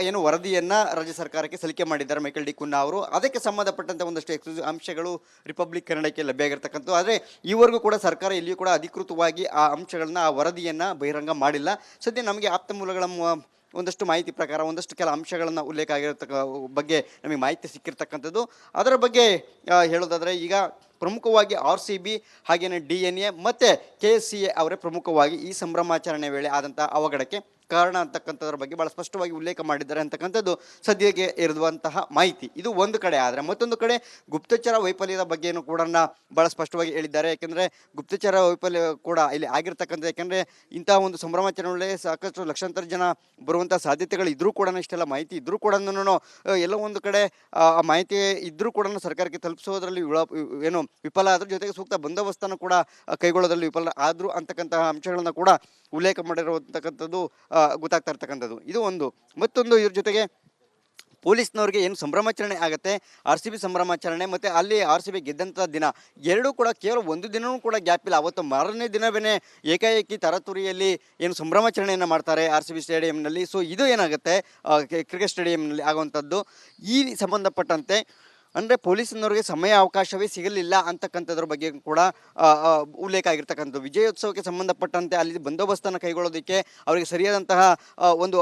L: ಏನು ವರದಿಯನ್ನು ರಾಜ್ಯ ಸರ್ಕಾರಕ್ಕೆ ಸಲ್ಲಿಕೆ ಮಾಡಿದ್ದಾರೆ ಮೈಕಲ್ ಡಿ ಕುನ್ನಾ ಅವರು. ಅದಕ್ಕೆ ಸಂಬಂಧಪಟ್ಟಂತೆ ಒಂದಷ್ಟು ಎಕ್ಸ್ಕ್ಲೂಸಿವ್ ಅಂಶಗಳು ರಿಪಬ್ಲಿಕ್ ಕನ್ನಡಕ್ಕೆ ಲಭ್ಯ ಆಗಿರ್ತಕ್ಕಂಥದ್ದು. ಆದರೆ ಈವರೆಗೂ ಕೂಡ ಸರ್ಕಾರ ಎಲ್ಲಿಯೂ ಕೂಡ ಅಧಿಕೃತವಾಗಿ ಆ ಅಂಶಗಳನ್ನ, ಆ ವರದಿಯನ್ನು ಬಹಿರಂಗ ಮಾಡಿಲ್ಲ. ಸದ್ಯ ನಮಗೆ ಆಪ್ತ ಮೂಲಗಳ ಒಂದಷ್ಟು ಮಾಹಿತಿ ಪ್ರಕಾರ ಒಂದಷ್ಟು ಕೆಲ ಅಂಶಗಳನ್ನು ಉಲ್ಲೇಖ ಆಗಿರತಕ್ಕ ಬಗ್ಗೆ ನಮಗೆ ಮಾಹಿತಿ ಸಿಕ್ಕಿರ್ತಕ್ಕಂಥದ್ದು. ಅದರ ಬಗ್ಗೆ ಹೇಳೋದಾದರೆ ಈಗ ಪ್ರಮುಖವಾಗಿ RCB ಹಾಗೆಯೇ DNA ಮತ್ತು KSCA ಅವರೇ ಪ್ರಮುಖವಾಗಿ ಈ ಸಂಭ್ರಮಾಚರಣೆ ವೇಳೆ ಆದಂಥ ಅವಘಡಕ್ಕೆ ಕಾರಣ ಅಂತಕ್ಕಂಥದ್ರ ಬಗ್ಗೆ ಭಾಳ ಸ್ಪಷ್ಟವಾಗಿ ಉಲ್ಲೇಖ ಮಾಡಿದ್ದಾರೆ ಅಂತಕ್ಕಂಥದ್ದು ಸದ್ಯಕ್ಕೆ ಇರುವಂತಹ ಮಾಹಿತಿ. ಇದು ಒಂದು ಕಡೆ. ಆದರೆ ಮತ್ತೊಂದು ಕಡೆ ಗುಪ್ತಚರ ವೈಫಲ್ಯದ ಬಗ್ಗೆಯೂ ಕೂಡ ಭಾಳ ಸ್ಪಷ್ಟವಾಗಿ ಹೇಳಿದ್ದಾರೆ. ಯಾಕೆಂದರೆ ಗುಪ್ತಚರ ವೈಫಲ್ಯ ಕೂಡ ಇಲ್ಲಿ ಆಗಿರ್ತಕ್ಕಂಥ, ಯಾಕೆಂದರೆ ಇಂತಹ ಒಂದು ಸಂಭ್ರಮಾಚರಣೆ ಸಾಕಷ್ಟು ಲಕ್ಷಾಂತರ ಜನ ಬರುವಂಥ ಸಾಧ್ಯತೆಗಳು ಇದ್ರೂ ಕೂಡ, ಇಷ್ಟೆಲ್ಲ ಮಾಹಿತಿ ಇದ್ರೂ ಕೂಡ ಎಲ್ಲ ಒಂದು ಕಡೆ ಆ ಮಾಹಿತಿ ಇದ್ರೂ ಕೂಡ ಸರ್ಕಾರಕ್ಕೆ ತಲುಪಿಸೋದ್ರಲ್ಲಿ ಏನು ವಿಫಲ ಆದ್ರ ಜೊತೆಗೆ ಸೂಕ್ತ ಬಂದೋಬಸ್ತನ್ನು ಕೂಡ ಕೈಗೊಳ್ಳೋದ್ರಲ್ಲಿ ವಿಫಲ ಆದ್ರು ಅಂತಕ್ಕಂತಹ ಅಂಶಗಳನ್ನ ಕೂಡ ಉಲ್ಲೇಖ ಮಾಡಿರುವಂತಕ್ಕಂಥದ್ದು ಗೊತ್ತಾಗ್ತಾ ಇರ್ತಕ್ಕಂಥದ್ದು. ಇದು ಒಂದು. ಮತ್ತೊಂದು ಇದ್ರ ಜೊತೆಗೆ ಪೊಲೀಸ್ನವ್ರಿಗೆ ಏನು ಸಂಭ್ರಮಾಚರಣೆ ಆಗುತ್ತೆ, RCB ಸಂಭ್ರಮಾಚರಣೆ ಮತ್ತು ಅಲ್ಲಿ RCB ಗೆದ್ದಂಥ ದಿನ ಎರಡೂ ಕೂಡ ಕೇವಲ ಒಂದು ದಿನವೂ ಕೂಡ ಗ್ಯಾಪ್ ಇಲ್ಲ. ಅವತ್ತು ಮಾರನೇ ದಿನವೇ ಏಕಾಏಕಿ ತರಾತುರಿಯಲ್ಲಿ ಏನು ಸಂಭ್ರಮಾಚರಣೆಯನ್ನು ಮಾಡ್ತಾರೆ RCB ಸ್ಟೇಡಿಯಂನಲ್ಲಿ. ಸೊ ಇದು ಏನಾಗುತ್ತೆ ಕ್ರಿಕೆಟ್ ಸ್ಟೇಡಿಯಂನಲ್ಲಿ ಆಗುವಂಥದ್ದು. ಈ ಸಂಬಂಧಪಟ್ಟಂತೆ ಅಂದರೆ ಪೊಲೀಸ್ನವ್ರಿಗೆ ಸಮಯ ಅವಕಾಶವೇ ಸಿಗಲಿಲ್ಲ ಅಂತಕ್ಕಂಥದ್ರ ಬಗ್ಗೆ ಕೂಡ ಉಲ್ಲೇಖ ಆಗಿರ್ತಕ್ಕಂಥದ್ದು. ವಿಜಯೋತ್ಸವಕ್ಕೆ ಸಂಬಂಧಪಟ್ಟಂತೆ ಅಲ್ಲಿ ಬಂದೋಬಸ್ತನ್ನು ಕೈಗೊಳ್ಳೋದಕ್ಕೆ ಅವರಿಗೆ ಸರಿಯಾದಂತಹ ಒಂದು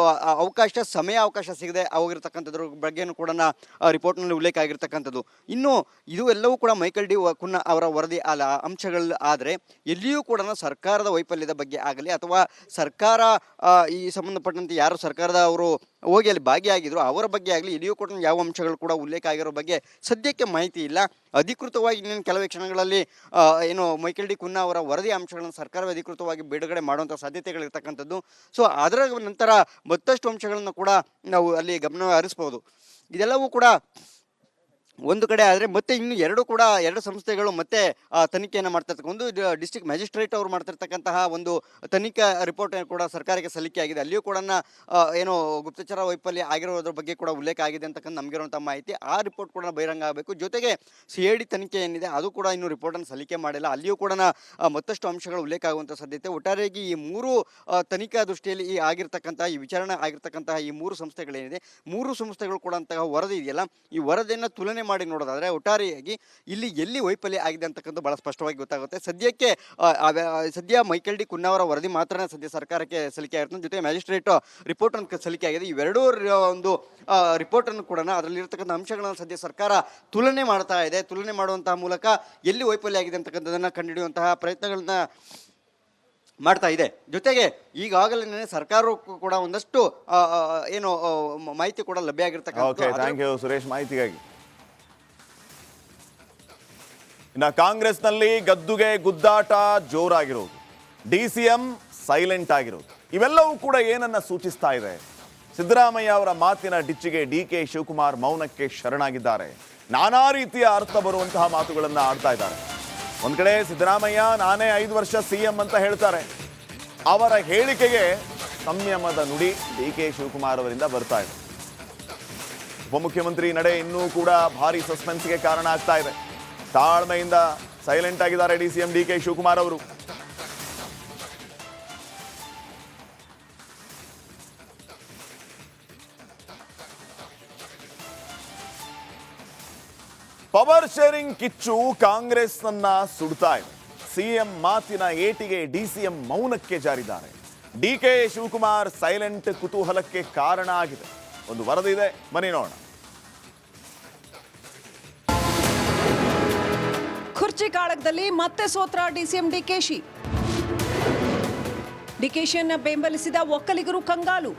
L: ಸಮಯ ಅವಕಾಶ ಸಿಗದೆ ಹೋಗಿರ್ತಕ್ಕಂಥದ್ರ ಬಗ್ಗೆಯೂ ಕೂಡ ರಿಪೋರ್ಟ್ನಲ್ಲಿ ಉಲ್ಲೇಖ ಆಗಿರ್ತಕ್ಕಂಥದ್ದು. ಇನ್ನು ಇದು ಎಲ್ಲವೂ ಕೂಡ ಮೈಕಲ್ ಡಿ ಕುನ್ನಾ ಅವರ ವರದಿ ಅಂಶಗಳು. ಆದರೆ ಎಲ್ಲಿಯೂ ಕೂಡ ಸರ್ಕಾರದ ವೈಫಲ್ಯದ ಬಗ್ಗೆ ಆಗಲಿ ಅಥವಾ ಸರ್ಕಾರ ಈ ಸಂಬಂಧಪಟ್ಟಂತೆ ಯಾರು ಸರ್ಕಾರದ ಅವರು ಹೋಗಿ ಅಲ್ಲಿ ಭಾಗಿಯಾಗಿದ್ರು ಅವರ ಬಗ್ಗೆ ಆಗಲಿ ಎಲ್ಲಿಯೂ ಕೂಡ ಯಾವ ಅಂಶಗಳು ಕೂಡ ಉಲ್ಲೇಖ ಆಗಿರೋ ಬಗ್ಗೆ ಸದ್ಯಕ್ಕೆ ಮಾಹಿತಿ ಇಲ್ಲ. ಅಧಿಕೃತವಾಗಿ ಇನ್ನೇನು ಕೆಲವೇ ಕ್ಷಣಗಳಲ್ಲಿ ಏನು ಮೈಕಲ್ ಡಿ ಕುನ್ನಾ ಅವರ ವರದಿ ಅಂಶಗಳನ್ನು ಸರ್ಕಾರವೇ ಅಧಿಕೃತವಾಗಿ ಬಿಡುಗಡೆ ಮಾಡುವಂಥ ಸಾಧ್ಯತೆಗಳಿರ್ತಕ್ಕಂಥದ್ದು. ಸೊ ಅದರ ನಂತರ ಮತ್ತಷ್ಟು ಅಂಶಗಳನ್ನು ಕೂಡ ನಾವು ಅಲ್ಲಿ ಗಮನ ಹರಿಸ್ಬೋದು. ಇದೆಲ್ಲವೂ ಕೂಡ ಒಂದು ಕಡೆ. ಆದರೆ ಮತ್ತೆ ಇನ್ನು ಎರಡು ಸಂಸ್ಥೆಗಳು ಮತ್ತೆ ತನಿಖೆಯನ್ನು ಮಾಡ್ತಿರ್ತಕ್ಕ. ಒಂದು ಡಿಸ್ಟ್ರಿಕ್ಟ್ ಮ್ಯಾಜಿಸ್ಟ್ರೇಟ್ ಅವರು ಮಾಡ್ತಿರ್ತಕ್ಕಂತಹ ಒಂದು ತನಿಖಾ ರಿಪೋರ್ಟ್ ಕೂಡ ಸರ್ಕಾರಕ್ಕೆ ಸಲ್ಲಿಕೆ ಆಗಿದೆ. ಅಲ್ಲಿಯೂ ಕೂಡ ಏನು ಗುಪ್ತಚರ ವೈಫಲ್ಯ ಆಗಿರೋದ್ರ ಬಗ್ಗೆ ಕೂಡ ಉಲ್ಲೇಖ ಆಗಿದೆ ಅಂತಕ್ಕಂಥ ನಮಗಿರುವಂಥ ಮಾಹಿತಿ. ಆ ರಿಪೋರ್ಟ್ ಕೂಡ ಬಹಿರಂಗ ಆಗಬೇಕು. ಜೊತೆಗೆ CID ತನಿಖೆ ಏನಿದೆ ಅದು ಕೂಡ ಇನ್ನೂ ರಿಪೋರ್ಟನ್ನು ಸಲ್ಲಿಕೆ ಮಾಡಿಲ್ಲ. ಅಲ್ಲಿಯೂ ಕೂಡ ಮತ್ತಷ್ಟು ಅಂಶಗಳು ಉಲ್ಲೇಖ ಆಗುವಂಥ ಸಾಧ್ಯತೆ. ಒಟ್ಟಾರೆಯಾಗಿ ಈ ಮೂರು ತನಿಖಾ ದೃಷ್ಟಿಯಲ್ಲಿ ಈ ವಿಚಾರಣೆ ಆಗಿರ್ತಕ್ಕಂತಹ ಈ ಮೂರು ಸಂಸ್ಥೆಗಳೇನಿದೆ, ಮೂರು ಸಂಸ್ಥೆಗಳು ಕೂಡ ಅಂತಹ ವರದಿ ಇದೆಯಲ್ಲ, ಈ ವರದಿಯನ್ನು ತುಲನೆ ಮಾಡಿ ನೋಡೋದಾದ್ರೆ ಒಟ್ಟಾರೆಯಾಗಿ ಇಲ್ಲಿ ಎಲ್ಲಿ ವೈಫಲ್ಯ ಆಗಿದೆ ಅಂತಕ್ಕಂಥ ಬಹಳ ಸ್ಪಷ್ಟವಾಗಿ ಗೊತ್ತಾಗುತ್ತೆ. ಸದ್ಯ ಮೈಕಲ್ ಡಿ ಕುನ್ನಾ ಅವರ ವರದಿ ಮಾತ್ರ ಸದ್ಯ ಸರ್ಕಾರಕ್ಕೆ ಸಲ್ಲಿಕೆ ಆಗಿರ್ತದೆ. ಜೊತೆ ಮ್ಯಾಜಿಸ್ಟ್ರೇಟ್ ರಿಪೋರ್ಟ್ ಅನ್ನು ಸಲ್ಲಿಕೆ ಆಗಿದೆ. ಇವೆರಡೂ ಒಂದು ರಿಪೋರ್ಟ್ ಅನ್ನು ಕೂಡ ಅದರಲ್ಲಿ ಇರತಕ್ಕಂಥ ಅಂಶಗಳನ್ನು ಸದ್ಯ ಸರ್ಕಾರ ತುಲನೆ ಮಾಡ್ತಾ ಇದೆ. ತುಲನೆ ಮಾಡುವಂತಹ ಮೂಲಕ ಎಲ್ಲಿ ವೈಫಲ್ಯ ಆಗಿದೆ ಅಂತಕ್ಕಂಥದನ್ನ ಕಂಡುಹಿಡಿಯುವಂತಹ ಪ್ರಯತ್ನಗಳನ್ನ ಮಾಡ್ತಾ ಇದೆ. ಜೊತೆಗೆ ಈಗಾಗಲೇ ಸರ್ಕಾರವು ಕೂಡ ಒಂದಷ್ಟು ಏನು ಮಾಹಿತಿ ಕೂಡ ಲಭ್ಯ ಆಗಿರ್ತಕ್ಕಂಥ.
E: ಥ್ಯಾಂಕ್ ಯು ಸುರೇಶ್ ಮಾಹಿತಿಗಾಗಿ. ಇನ್ನು ಕಾಂಗ್ರೆಸ್ನಲ್ಲಿ ಗದ್ದುಗೆ ಗುದ್ದಾಟ ಜೋರಾಗಿರೋದು, DCM ಸೈಲೆಂಟ್ ಆಗಿರೋದು, ಇವೆಲ್ಲವೂ ಕೂಡ ಏನನ್ನ ಸೂಚಿಸ್ತಾ ಇದೆ? ಸಿದ್ದರಾಮಯ್ಯ ಅವರ ಮಾತಿನ ಡಿಚ್ಚಿಗೆ DK ಶಿವಕುಮಾರ್ ಮೌನಕ್ಕೆ ಶರಣಾಗಿದ್ದಾರೆ. ನಾನಾ ರೀತಿಯ ಅರ್ಥ ಬರುವಂತಹ ಮಾತುಗಳನ್ನು ಆಡ್ತಾ ಇದ್ದಾರೆ. ಒಂದ್ ಕಡೆ ಸಿದ್ದರಾಮಯ್ಯ ನಾನೇ 5 ವರ್ಷ CM ಅಂತ ಹೇಳ್ತಾರೆ. ಅವರ ಹೇಳಿಕೆಗೆ ಸಂಯಮದ ನುಡಿ DK ಶಿವಕುಮಾರ್ ಅವರಿಂದ ಬರ್ತಾ ಇದೆ. ಉಪಮುಖ್ಯಮಂತ್ರಿ ನಡೆ ಇನ್ನೂ ಕೂಡ ಭಾರಿ ಸಸ್ಪೆನ್ಸ್ಗೆ ಕಾರಣ ಆಗ್ತಾ ಇದೆ. ತಾಳ್ಮೆಯಿಂದ ಸೈಲೆಂಟ್ ಆಗಿದ್ದಾರೆ DCM DK ಶಿವಕುಮಾರ್ ಅವರು. ಪವರ್ ಶೇರಿಂಗ್ ಕಿಚ್ಚು ಕಾಂಗ್ರೆಸ್ನನ್ನ ಸುಡ್ತಾ ಇದೆ. CM ಮಾತಿನ ಏಟಿಗೆ DCM ಮೌನಕ್ಕೆ ಜಾರಿದ್ದಾರೆ. DK ಶಿವಕುಮಾರ್ ಸೈಲೆಂಟ್ ಕುತೂಹಲಕ್ಕೆ ಕಾರಣ ಆಗಿದೆ. ಒಂದು ವರದಿ ಇದೆ, ಬನ್ನಿ ನೋಡೋಣ.
M: ಕುರ್ಚಿ ಕಾಳಗದಲ್ಲಿ ಮತ್ತೆ ಸೋತ್ರ DCM DKಶಿ. DKಶಿಯನ್ನ ಬೆಂಬಲಿಸಿದ ಒಕ್ಕಲಿಗರು ಕಂಗಾಲು.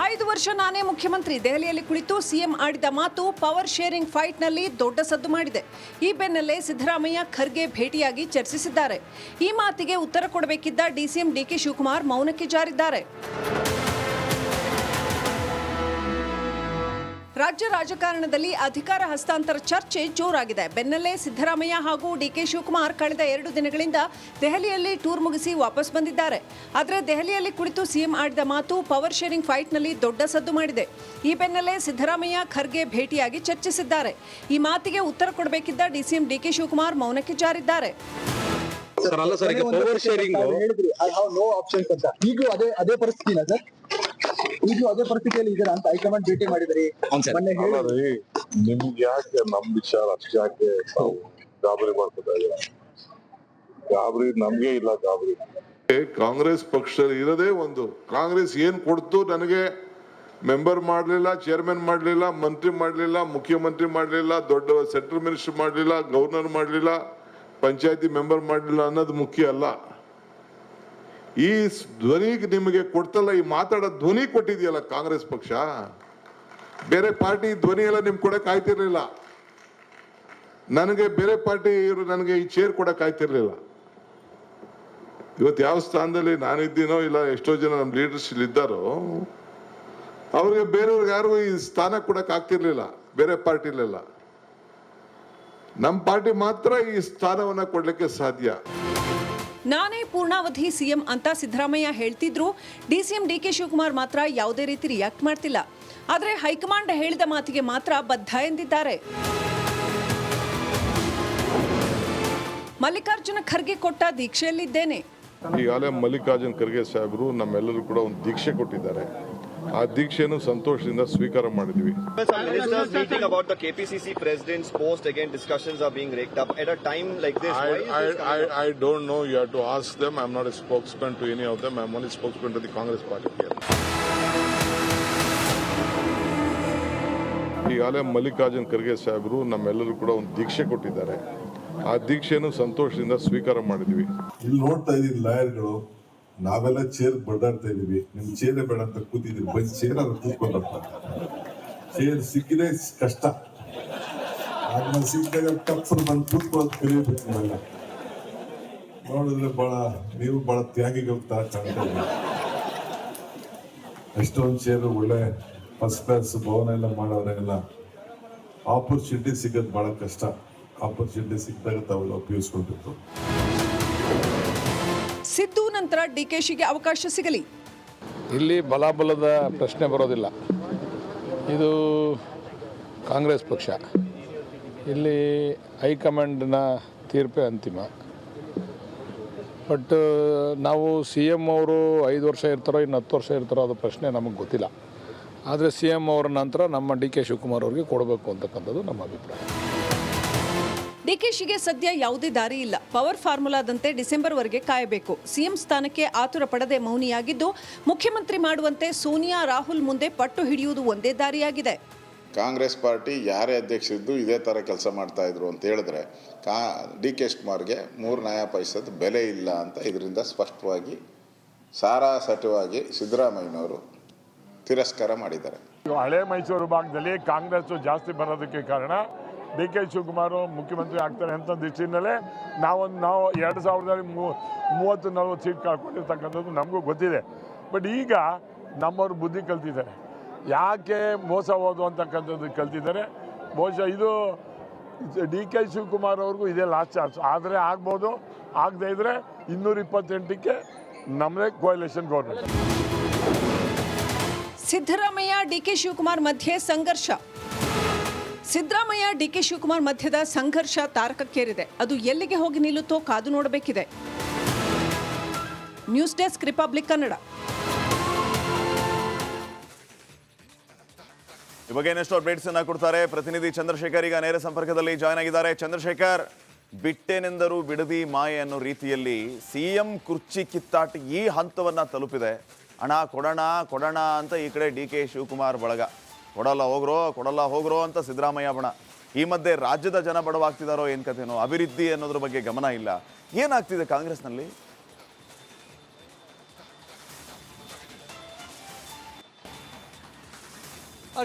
M: 5 ವರ್ಷ ನಾನೇ ಮುಖ್ಯಮಂತ್ರಿ. ದೆಹಲಿಯಲ್ಲಿ ಕುಳಿತು CM ಆಡಿದ ಮಾತು ಪವರ್ ಶೇರಿಂಗ್ ಫೈಟ್ನಲ್ಲಿ ದೊಡ್ಡ ಸದ್ದು ಮಾಡಿದೆ. ಈ ಬೆನ್ನಲ್ಲೇ ಸಿದ್ದರಾಮಯ್ಯ ಖರ್ಗೆ ಭೇಟಿಯಾಗಿ ಚರ್ಚಿಸಿದ್ದಾರೆ. ಈ ಮಾತಿಗೆ ಉತ್ತರ ಕೊಡಬೇಕಿದ್ದ DCM DK ಶಿವಕುಮಾರ್ ಮೌನಕ್ಕೆ ಜಾರಿದ್ದಾರೆ. ರಾಜ್ಯ ರಾಜಕಾರಣದಲ್ಲಿ ಅಧಿಕಾರ ಹಸ್ತಾಂತರ ಚರ್ಚೆ ಜೋರಾಗಿದೆ. ಬೆನ್ನಲ್ಲೇ ಸಿದ್ದರಾಮಯ್ಯ ಹಾಗೂ DK ಶಿವಕುಮಾರ್ ಕಳೆದ 2 ದಿನಗಳಿಂದ ದೆಹಲಿಯಲ್ಲಿ ಟೂರ್ ಮುಗಿಸಿ ವಾಪಸ್ ಬಂದಿದ್ದಾರೆ. ಆದರೆ ದೆಹಲಿಯಲ್ಲಿ ಕುಳಿತು CM ಆಡಿದ ಮಾತು ಪವರ್ ಶೇರಿಂಗ್ ಫೈಟ್ನಲ್ಲಿ ದೊಡ್ಡ ಸದ್ದು ಮಾಡಿದೆ. ಈ ಬೆನ್ನಲ್ಲೇ ಸಿದ್ದರಾಮಯ್ಯ ಖರ್ಗೆ ಭೇಟಿಯಾಗಿ ಚರ್ಚಿಸಿದ್ದಾರೆ. ಈ ಮಾತಿಗೆ ಉತ್ತರ ಕೊಡಬೇಕಿದ್ದ DCM DK ಶಿವಕುಮಾರ್ ಮೌನಕ್ಕೆ ಜಾರಿದ್ದಾರೆ.
N: ಅದೇ ಪರಿಸ್ಥಿತಿಯಲ್ಲಿ ಇದರ ಅಂತ ಹೈಕಮಾಂಡ್ ಭೇಟಿ ಮಾಡಿದ್ರಿ.
K: ನಿಮ್ಗೆ ಯಾಕೆ ನಮ್ ವಿಚಾರ ಅಷ್ಟಾಕೆ ತಾವು ಗಾಬರಿ ಮಾಡ್ಕೊತಾ ಇದ್ದೀರಾ? ಗಾಬರಿ ನಮ್ಗೆ ಇಲ್ಲ. ಗಾಬರಿ ಕಾಂಗ್ರೆಸ್ ಪಕ್ಷ ಇರೋದೇ ಒಂದು. ಕಾಂಗ್ರೆಸ್ ಏನ್ ಕೊಡ್ತು ನನಗೆ? ಮೆಂಬರ್ ಮಾಡ್ಲಿಲ್ಲ, ಚೇರ್ಮನ್ ಮಾಡ್ಲಿಲ್ಲ, ಮಂತ್ರಿ ಮಾಡ್ಲಿಲ್ಲ, ಮುಖ್ಯಮಂತ್ರಿ ಮಾಡ್ಲಿಲ್ಲ, ದೊಡ್ಡ ಸೆಂಟ್ರಲ್ ಮಿನಿಸ್ಟರ್ ಮಾಡ್ಲಿಲ್ಲ, ಗವರ್ನರ್ ಮಾಡ್ಲಿಲ್ಲ, ಪಂಚಾಯತಿ ಮೆಂಬರ್ ಮಾಡ್ಲಿಲ್ಲ ಅನ್ನೋದು ಮುಖ್ಯ ಅಲ್ಲ. ಈ ಧ್ವನಿಗೆ ನಿಮಗೆ ಕೊಡ್ತಲ್ಲ, ಈ ಮಾತಾಡೋ ಧ್ವನಿ ಕೊಟ್ಟಿದೆಯಲ್ಲ ಕಾಂಗ್ರೆಸ್ ಪಕ್ಷ. ಬೇರೆ ಪಾರ್ಟಿ ಧ್ವನಿ ಎಲ್ಲ ನಿಮ್ಗೆ ಕೊಡಕ್ ಆಯ್ತಿರ್ಲಿಲ್ಲ. ನನಗೆ ಬೇರೆ ಪಾರ್ಟಿ ನನಗೆ ಈ ಚೇರ್ ಕೊಡಕ್ ಆಯ್ತಿರ್ಲಿಲ್ಲ. ಇವತ್ತು ಯಾವ ಸ್ಥಾನದಲ್ಲಿ ನಾನಿದ್ದೀನೋ ಇಲ್ಲ ಎಷ್ಟೋ ಜನ ನಮ್ಮ ಲೀಡರ್ಸ್ ಇದ್ದಾರೋ ಅವ್ರಿಗೆ ಬೇರೆಯವ್ರಿಗೆ ಯಾರಿಗೂ ಈ ಸ್ಥಾನ ಕೊಡಕ್ ಆಗ್ತಿರ್ಲಿಲ್ಲ ಬೇರೆ ಪಾರ್ಟಿಲೆಲ್ಲ. ನಮ್ಮ ಪಾರ್ಟಿ ಮಾತ್ರ ಈ ಸ್ಥಾನವನ್ನ ಕೊಡ್ಲಿಕ್ಕೆ ಸಾಧ್ಯ.
M: ನಾನೇ ಪೂರ್ಣಾವಧಿ ಸಿಎಂ ಅಂತ ಸಿದ್ದರಾಮಯ್ಯ ಹೇಳ್ತಿದ್ರು. ಡಿಸಿಎಂ ಡಿಕೆ ಶಿವಕುಮಾರ್ ಮಾತ್ರ ಯಾವುದೇ ರೀತಿ ರಿಯಾಕ್ಟ್ ಮಾಡ್ತಿಲ್ಲ. ಆದರೆ ಹೈಕಮಾಂಡ್ ಹೇಳಿದ ಮಾತಿಗೆ ಮಾತ್ರ ಬದ್ಧ ಎಂದಿದ್ದಾರೆ. ಮಲ್ಲಿಕಾರ್ಜುನ ಖರ್ಗೆ ಕೊಟ್ಟ ದೀಕ್ಷೆಯಲ್ಲಿದ್ದೇನೆ.
K: ಈಗಾಗಲೇ ಮಲ್ಲಿಕಾರ್ಜುನ್ ಖರ್ಗೆ ಸಾಹೇಬರು ನಮ್ಮೆಲ್ಲರೂ ಕೂಡ ಒಂದು ದೀಕ್ಷೆ ಕೊಟ್ಟಿದ್ದಾರೆ. ಆ ದೀಕ್ಷೆಯನ್ನು ಸಂತೋಷದಿಂದ ಸ್ವೀಕಾರ ಮಾಡಿದ್ವಿ.
N: Ministers meeting about the KPCC president's post again, discussions are being raked up at a time like this.
K: I don't know. You have to ask them. I'm not a spokesman to any of them. I'm only spokesman to the Congress party here. ಈಗಾಗಲೇ ಮಲ್ಲಿಕಾರ್ಜುನ್ ಖರ್ಗೆ ಸಾಹೇಬರು ನಮ್ಮೆಲ್ಲರೂ ಕೂಡ ಒಂದು ದೀಕ್ಷೆ ಕೊಟ್ಟಿದ್ದಾರೆ. ಆ ದೀಕ್ಷೆಯನ್ನು ಸಂತೋಷದಿಂದ ಸ್ವೀಕಾರ ಮಾಡಿದ್ವಿ.
O: ಇಲ್ಲಿ ನೋಡ್ತಾ ಇದೀವಿ ಲಾಯರ್ಗಳು, ನಾವೆಲ್ಲ ಚೇರ್ ಬಡ್ದಾಡ್ತಾ ಇದೀವಿ. ನಿಮ್ ಚೇರೇ ಬೇಡ ಅಂತ ಕೂತಿದ್ರಿ, ಬಂದ್ ಚೇರ್ ಅದ್ರ ಕೂತ್ಕೊಂಡಪ್ಪ. ಚೇರ್ ಸಿಕ್ಕಿದೆ ಕಷ್ಟ, ಆದ್ಮೇಲೆ ಸಿಕ್ಕಿದಾಗ ಕಪ್ಸಲ್ ಬಂದು ಕೂತ್ಕೊಳ್ಳೋದು ಕಲಿಯಬೇಕು. ನಾವೆಲ್ಲ ನೋಡಿದ್ರೆ ನೀವು ಬಹಳ ತ್ಯಾಗಿಗಳು ತರ ಕಾಣ್ತಾ ಇದ್ದೀವಿ. ಎಷ್ಟೊಂದು ಚೇರು ಒಳ್ಳೆ ಫಸ್ಟ್ ಕ್ಲಾಸ್ ಭವನ ಎಲ್ಲ ಮಾಡೋರೆಲ್ಲ ಆಪರ್ಚುನಿಟಿ ಸಿಗೋದು ಬಹಳ ಕಷ್ಟ. ಆಪರ್ಚುನಿಟಿ ಸಿಕ್ಕಿದಾಗ ತಾವೆಲ್ಲ ಉಪಯೋಗಿಸ್ಕೊಂಡಿತ್ತು.
M: ಸಿದ್ದು ನಂತರ ಡಿಕೆಶಿಗೆ ಅವಕಾಶ ಸಿಗಲಿ.
A: ಇಲ್ಲಿ ಬಲಾಬಲದ ಪ್ರಶ್ನೆ ಬರೋದಿಲ್ಲ. ಇದು ಕಾಂಗ್ರೆಸ್ ಪಕ್ಷ. ಇಲ್ಲಿ ಹೈಕಮಾಂಡ್ನ ತೀರ್ಪೇ ಅಂತಿಮ. ಬಟ್ ನಾವು CM ಅವರು 5 ವರ್ಷ ಇರ್ತಾರೋ ಇನ್ನು 10 ವರ್ಷ ಇರ್ತಾರೋ ಅದು ಪ್ರಶ್ನೆ ನಮಗೆ ಗೊತ್ತಿಲ್ಲ. ಆದರೆ CM ಅವರ ನಂತರ ನಮ್ಮ DK ಶಿವಕುಮಾರ್ ಅವರಿಗೆ ಕೊಡಬೇಕು ಅಂತಕ್ಕಂಥದ್ದು ನಮ್ಮ ಅಭಿಪ್ರಾಯ.
M: ಡಿಕೆಶಿಗೆ ಸದ್ಯ ಯಾವುದೇ ದಾರಿ ಇಲ್ಲ. ಪವರ್ ಫಾರ್ಮುಲಾದಂತೆ ಡಿಸೆಂಬರ್ವರೆಗೆ ಕಾಯಬೇಕು. ಸಿಎಂ ಸ್ಥಾನಕ್ಕೆ ಆತುರ ಪಡದೆ ಮೌನಿಯಾಗಿದ್ದು ಮುಖ್ಯಮಂತ್ರಿ ಮಾಡುವಂತೆ ಸೋನಿಯಾ ರಾಹುಲ್ ಮುಂದೆ ಪಟ್ಟು ಹಿಡಿಯುವುದು ಒಂದೇ ದಾರಿಯಾಗಿದೆ.
K: ಕಾಂಗ್ರೆಸ್ ಪಾರ್ಟಿ ಯಾರೇ ಅಧ್ಯಕ್ಷರಿದ್ದು ಇದೇ ಥರ ಕೆಲಸ ಮಾಡ್ತಾ ಇದ್ರು ಅಂತ ಹೇಳಿದ್ರೆ DK ಶಿವಕುಮಾರ್ಗೆ 3 ನಯಾ ಪೈಸದ ಬೆಲೆ ಇಲ್ಲ ಅಂತ ಇದರಿಂದ ಸ್ಪಷ್ಟವಾಗಿ ಸಾರಾಸಟವಾಗಿ ಸಿದ್ದರಾಮಯ್ಯನವರು ತಿರಸ್ಕಾರ ಮಾಡಿದ್ದಾರೆ.
O: ಹಳೆ ಮೈಸೂರು ಭಾಗದಲ್ಲಿ ಕಾಂಗ್ರೆಸ್ ಜಾಸ್ತಿ ಬರೋದಕ್ಕೆ ಕಾರಣ DK ಶಿವಕುಮಾರ್ ಮುಖ್ಯಮಂತ್ರಿ ಆಗ್ತಾರೆ ಅಂತ ದೃಷ್ಟಿಯಿಂದಲೇ ನಾವು 2030-40 ಸೀಟ್ ಕಳ್ಕೊಂಡಿರ್ತಕ್ಕಂಥದ್ದು ನಮಗೂ ಗೊತ್ತಿದೆ. ಬಟ್ ಈಗ ನಮ್ಮವ್ರು ಬುದ್ಧಿ ಕಲ್ತಿದ್ದಾರೆ, ಯಾಕೆ ಮೋಸ ಹೋದು ಅಂತಕ್ಕಂಥದ್ದು ಕಲ್ತಿದ್ದಾರೆ. ಬಹುಶಃ ಇದು DK ಶಿವಕುಮಾರ್ ಅವ್ರಿಗೂ ಇದೇ ಲಾಸ್ಟ್ ಚಾನ್ಸ್. ಆದರೆ ಆಗ್ಬೋದು, ಆಗದೇ ಇದ್ರೆ 228ಕ್ಕೆ ನಮ್ಮದೇ coalition government.
M: Siddaramaiah DK Shivakumar ಮಧ್ಯೆ ಸಂಘರ್ಷ. ಸಿದ್ದರಾಮಯ್ಯ ಡಿಕೆ ಶಿವಕುಮಾರ್ ಮಧ್ಯದ ಸಂಘರ್ಷ ತಾರಕಕ್ಕೇರಿದೆ. ಅದು ಎಲ್ಲಿಗೆ ಹೋಗಿ ನಿಲ್ಲುತ್ತೋ ಕಾದು ನೋಡಬೇಕಿದೆ. News desk, republic Kannada.
E: ಈ ಬಗ್ಗೆ ಇನ್ನಷ್ಟು ಅಪ್ಡೇಟ್ಸ್ ಅನ್ನ ಕೊಡ್ತಾರೆ ಪ್ರತಿನಿಧಿ ಚಂದ್ರಶೇಖರ್. ಈಗ ನೇರ ಸಂಪರ್ಕದಲ್ಲಿ ಜಾಯ್ನ್ ಆಗಿದ್ದಾರೆ. ಚಂದ್ರಶೇಖರ್, ಬಿಟ್ಟೆನೆಂದರೂ ಬಿಡದಿ ಮಾಯೆ ಅನ್ನೋ ರೀತಿಯಲ್ಲಿ CM ಕುರ್ಚಿ ಕಿತ್ತಾಟ ಈ ಹಂತವನ್ನ ತಲುಪಿದೆ. ಹಣ ಕೊಡೋಣ ಅಂತ ಈ ಕಡೆ DK ಶಿವಕುಮಾರ್ ಬಳಗ, ಕೊಡಲ್ಲ ಹೋಗ್ರೋ ಅಂತ ಸಿದ್ದರಾಮಯ್ಯ ಬಣ. ಈ ಮಧ್ಯೆ ರಾಜ್ಯದ ಜನ ಬಡವಾಗ್ತಿದಾರೋ ಏನ್ ಕಥೆನೋ, ಅಭಿವೃದ್ಧಿ ಅನ್ನೋದ್ರ ಬಗ್ಗೆ ಗಮನ ಇಲ್ಲ. ಏನಾಗ್ತಿದೆ ಕಾಂಗ್ರೆಸ್ನಲ್ಲಿ?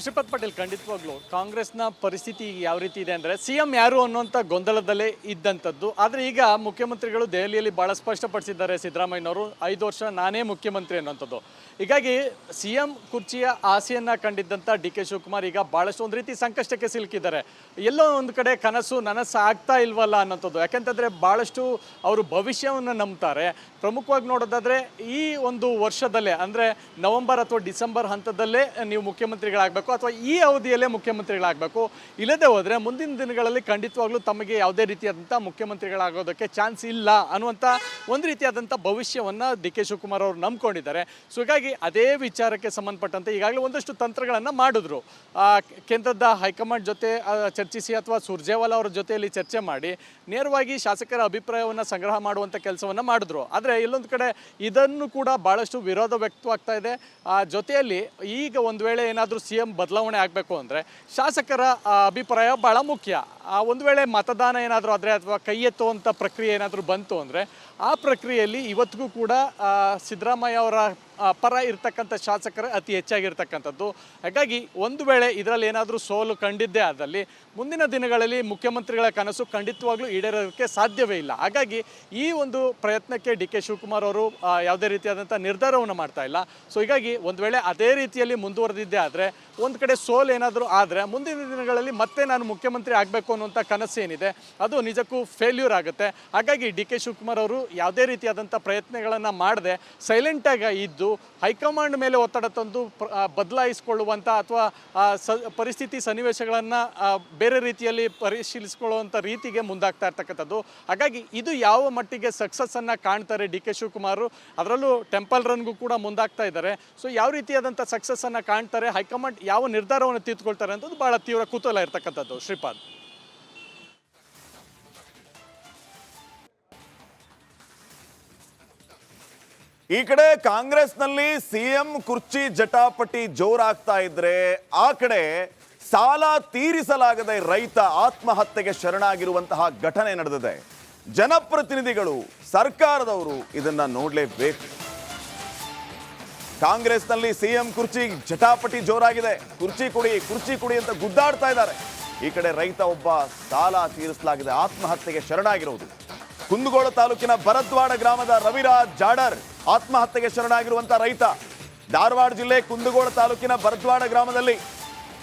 J: ಶ್ರೀಪಾದ್ ಪಾಟೀಲ್, ಖಂಡಿತವಾಗ್ಲೂ ಕಾಂಗ್ರೆಸ್ನ ಪರಿಸ್ಥಿತಿ ಯಾವ ರೀತಿ ಇದೆ ಅಂದರೆ CM ಯಾರು ಅನ್ನುವಂಥ ಗೊಂದಲದಲ್ಲೇ ಇದ್ದಂಥದ್ದು. ಆದರೆ ಈಗ ಮುಖ್ಯಮಂತ್ರಿಗಳು ದೆಹಲಿಯಲ್ಲಿ ಭಾಳ ಸ್ಪಷ್ಟಪಡಿಸಿದ್ದಾರೆ ಸಿದ್ದರಾಮಯ್ಯನವರು, 5 ವರ್ಷ ನಾನೇ ಮುಖ್ಯಮಂತ್ರಿ ಅನ್ನೋಂಥದ್ದು. ಹೀಗಾಗಿ CM ಕುರ್ಚಿಯ ಆಸೆಯನ್ನು ಕಂಡಿದ್ದಂಥ DK ಶಿವಕುಮಾರ್ ಈಗ ಭಾಳಷ್ಟು ಒಂದು ರೀತಿ ಸಂಕಷ್ಟಕ್ಕೆ ಸಿಲುಕಿದ್ದಾರೆ. ಎಲ್ಲೋ ಒಂದು ಕಡೆ ಕನಸು ನನಸು ಆಗ್ತಾ ಇಲ್ವಲ್ಲ ಅನ್ನೋಂಥದ್ದು. ಯಾಕೆಂತಂದರೆ ಭಾಳಷ್ಟು ಅವರು ಭವಿಷ್ಯವನ್ನು ನಂಬ್ತಾರೆ. ಪ್ರಮುಖವಾಗಿ ನೋಡೋದಾದರೆ ಈ ಒಂದು ವರ್ಷದಲ್ಲೇ ಅಂದರೆ ನವೆಂಬರ್ ಅಥವಾ ಡಿಸೆಂಬರ್ ಹಂತದಲ್ಲೇ ನೀವು ಮುಖ್ಯಮಂತ್ರಿಗಳಾಗಬೇಕು ಅಥವಾ ಈ ಅವಧಿಯಲ್ಲೇ ಮುಖ್ಯಮಂತ್ರಿಗಳಾಗಬೇಕು. ಇಲ್ಲದೆ ಹೋದರೆ ಮುಂದಿನ ದಿನಗಳಲ್ಲಿ ಖಂಡಿತವಾಗ್ಲೂ ತಮಗೆ ಯಾವುದೇ ರೀತಿಯಾದಂಥ ಮುಖ್ಯಮಂತ್ರಿಗಳಾಗೋದಕ್ಕೆ ಚಾನ್ಸ್ ಇಲ್ಲ ಅನ್ನುವಂಥ ಒಂದು ರೀತಿಯಾದಂಥ ಭವಿಷ್ಯವನ್ನು DK ಶಿವಕುಮಾರ್ ಅವರು ನಂಬ್ಕೊಂಡಿದ್ದಾರೆ. ಸೊ ಹೀಗಾಗಿ ಅದೇ ವಿಚಾರಕ್ಕೆ ಸಂಬಂಧಪಟ್ಟಂತೆ ಈಗಾಗಲೇ ಒಂದಷ್ಟು ತಂತ್ರಗಳನ್ನು ಮಾಡಿದ್ರು. ಕೇಂದ್ರದ ಹೈಕಮಾಂಡ್ ಜೊತೆ ಚರ್ಚಿಸಿ ಅಥವಾ ಸುರ್ಜೇವಾಲಾ ಅವರ ಜೊತೆಯಲ್ಲಿ ಚರ್ಚೆ ಮಾಡಿ ನೇರವಾಗಿ ಶಾಸಕರ ಅಭಿಪ್ರಾಯವನ್ನು ಸಂಗ್ರಹ ಮಾಡುವಂಥ ಕೆಲಸವನ್ನು ಮಾಡಿದ್ರು. ಆದರೆ ಇಲ್ಲೊಂದು ಕಡೆ ಇದನ್ನು ಕೂಡ ಭಾಳಷ್ಟು ವಿರೋಧ ವ್ಯಕ್ತವಾಗ್ತಾ ಇದೆ. ಜೊತೆಯಲ್ಲಿ ಈಗ ಒಂದು ವೇಳೆ ಏನಾದರೂ CM
P: ಬದಲಾವಣೆ ಆಗಬೇಕು ಅಂದರೆ ಶಾಸಕರ ಅಭಿಪ್ರಾಯ ಭಾಳ ಮುಖ್ಯ. ಒಂದು ವೇಳೆ ಮತದಾನ ಏನಾದರೂ ಆದರೆ ಅಥವಾ ಕೈ ಎತ್ತುವಂಥ ಪ್ರಕ್ರಿಯೆ ಏನಾದರೂ ಬಂತು ಅಂದರೆ ಆ ಪ್ರಕ್ರಿಯೆಯಲ್ಲಿ ಇವತ್ತಿಗೂ ಕೂಡ ಸಿದ್ದರಾಮಯ್ಯ ಅವರ ಪರ ಇರ್ತಕ್ಕಂಥ ಶಾಸಕರು ಅತಿ ಹೆಚ್ಚಾಗಿರ್ತಕ್ಕಂಥದ್ದು. ಹಾಗಾಗಿ ಒಂದು ವೇಳೆ ಇದರಲ್ಲಿ ಏನಾದರೂ ಸೋಲು ಕಂಡಿದ್ದೇ ಆದಲ್ಲಿ ಮುಂದಿನ ದಿನಗಳಲ್ಲಿ ಮುಖ್ಯಮಂತ್ರಿಗಳ ಕನಸು ಖಂಡಿತವಾಗ್ಲೂ ಈಡೇರೋದಕ್ಕೆ ಸಾಧ್ಯವೇ ಇಲ್ಲ. ಹಾಗಾಗಿ ಈ ಒಂದು ಪ್ರಯತ್ನಕ್ಕೆ ಡಿ ಕೆ ಶಿವಕುಮಾರ್ ಅವರು ಯಾವುದೇ ರೀತಿಯಾದಂಥ ನಿರ್ಧಾರವನ್ನು ಮಾಡ್ತಾ ಇಲ್ಲ. ಸೊ ಹೀಗಾಗಿ ಒಂದು ವೇಳೆ ಅದೇ ರೀತಿಯಲ್ಲಿ ಮುಂದುವರೆದಿದ್ದೇ ಆದರೆ ಒಂದು ಕಡೆ ಸೋಲು ಏನಾದರೂ ಆದರೆ ಮುಂದಿನ ದಿನಗಳಲ್ಲಿ ಮತ್ತೆ ನಾನು ಮುಖ್ಯಮಂತ್ರಿ ಆಗಬೇಕು ಅನ್ನುವಂಥ ಕನಸು ಏನಿದೆ ಅದು ನಿಜಕ್ಕೂ ಫೇಲ್ಯೂರ್ ಆಗುತ್ತೆ. ಹಾಗಾಗಿ ಡಿ ಕೆ ಶಿವಕುಮಾರ್ ಅವರು ಯಾವುದೇ ರೀತಿಯಾದಂಥ ಪ್ರಯತ್ನಗಳನ್ನು ಮಾಡದೆ ಸೈಲೆಂಟಾಗಿ ಇದ್ದು ಹೈಕಮಾಂಡ್ ಮೇಲೆ ಒತ್ತಡ ತಂದು ಬದಲಾಯಿಸಿಕೊಳ್ಳುವಂಥ ಅಥವಾ ಪರಿಸ್ಥಿತಿ ಸನ್ನಿವೇಶಗಳನ್ನು ಬೇರೆ ರೀತಿಯಲ್ಲಿ ಪರಿಶೀಲಿಸಿಕೊಳ್ಳುವಂಥ ರೀತಿಗೆ ಮುಂದಾಗ್ತಾ ಇರ್ತಕ್ಕಂಥದ್ದು. ಹಾಗಾಗಿ ಇದು ಯಾವ ಮಟ್ಟಿಗೆ ಸಕ್ಸಸ್ಸನ್ನು ಕಾಣ್ತಾರೆ ಡಿ ಕೆ ಶಿವಕುಮಾರ್, ಅದರಲ್ಲೂ ಟೆಂಪಲ್ ರನ್ಗೂ ಕೂಡ ಮುಂದಾಗ್ತಾ ಇದ್ದಾರೆ. ಸೊ ಯಾವ ರೀತಿಯಾದಂಥ ಸಕ್ಸಸ್ಸನ್ನು ಕಾಣ್ತಾರೆ, ಹೈಕಮಾಂಡ್ ಯಾವ ನಿರ್ಧಾರವನ್ನು ತೆಗೆದುಕೊಳ್ತಾರೆ ಅಂತದ್ದು ಭಾಳ ತೀವ್ರ ಕುತೂಹಲ ಇರ್ತಕ್ಕಂಥದ್ದು. ಶ್ರೀಪಾದ್.
E: ಈ ಕಡೆ ಕಾಂಗ್ರೆಸ್ನಲ್ಲಿ ಸಿಎಂ ಕುರ್ಚಿ ಜಟಾಪಟಿ ಜೋರಾಗ್ತಾ ಇದ್ರೆ ಆ ಕಡೆ ಸಾಲ ತೀರಿಸಲಾಗದೆ ರೈತ ಆತ್ಮಹತ್ಯೆಗೆ ಶರಣಾಗಿರುವಂತಹ ಘಟನೆ ನಡೆದಿದೆ. ಜನಪ್ರತಿನಿಧಿಗಳು, ಸರ್ಕಾರದವರು ಇದನ್ನ ನೋಡಲೇಬೇಕು. ಕಾಂಗ್ರೆಸ್ನಲ್ಲಿ ಸಿಎಂ ಕುರ್ಚಿ ಜಟಾಪಟಿ ಜೋರಾಗಿದೆ. ಕುರ್ಚಿ ಕುಡಿ ಅಂತ ಗುದ್ದಾಡ್ತಾ ಇದ್ದಾರೆ. ಈ ಕಡೆ ರೈತ ಒಬ್ಬ ಸಾಲ ತೀರಿಸಲಾಗಿದೆ ಆತ್ಮಹತ್ಯೆಗೆ ಶರಣಾಗಿರುವುದು. ಕುಂದಗೋಳ ತಾಲೂಕಿನ ಭರದ್ವಾಡ ಗ್ರಾಮದ ರವಿರಾಜ್ ಜಾಡರ್ ಆತ್ಮಹತ್ಯೆಗೆ ಶರಣಾಗಿರುವಂತಹ ರೈತ. ಧಾರವಾಡ ಜಿಲ್ಲೆ ಕುಂದಗೋಳ ತಾಲೂಕಿನ ಭರದ್ವಾಡ ಗ್ರಾಮದಲ್ಲಿ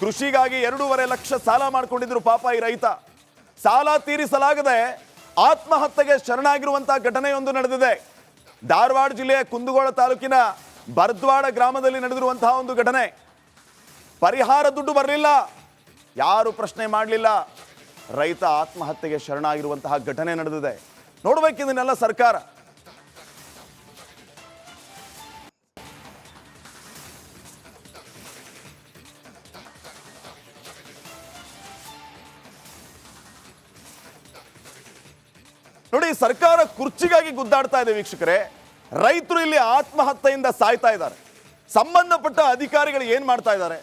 E: ಕೃಷಿಗಾಗಿ 2.5 ಲಕ್ಷ ಸಾಲ ಮಾಡಿಕೊಂಡಿದ್ರು ಪಾಪ ಈ ರೈತ. ಸಾಲ ತೀರಿಸಲಾಗದೆ ಆತ್ಮಹತ್ಯೆಗೆ ಶರಣಾಗಿರುವಂತಹ ಘಟನೆಯೊಂದು ನಡೆದಿದೆ. ಧಾರವಾಡ ಜಿಲ್ಲೆಯ ಕುಂದಗೋಳ ತಾಲೂಕಿನ ಭರದ್ವಾಡ ಗ್ರಾಮದಲ್ಲಿ ನಡೆದಿರುವಂತಹ ಒಂದು ಘಟನೆ. ಪರಿಹಾರ ದುಡ್ಡು ಬರಲಿಲ್ಲ, ಯಾರು ಪ್ರಶ್ನೆ ಮಾಡಲಿಲ್ಲ, ರೈತ ಆತ್ಮಹತ್ಯೆಗೆ ಶರಣಾಗಿರುವಂತಹ ಘಟನೆ ನಡೆದಿದೆ. ನೋಡ್ಬೇಕಿದನ್ನೆಲ್ಲ ಸರ್ಕಾರ. ನೋಡಿ, ಸರ್ಕಾರ ಕುರ್ಚಿಗಾಗಿ ಗುದ್ದಾಡ್ತಾ ಇದೆ ವೀಕ್ಷಕರೇ. ರೈತರು ಇಲ್ಲಿ ಆತ್ಮಹತ್ಯೆಯಿಂದ ಸಾಯ್ತಾ ಇದ್ದಾರೆ. ಸಂಬಂಧಪಟ್ಟ ಅಧಿಕಾರಿಗಳು ಏನ್ ಮಾಡ್ತಾ ಇದ್ದಾರೆ?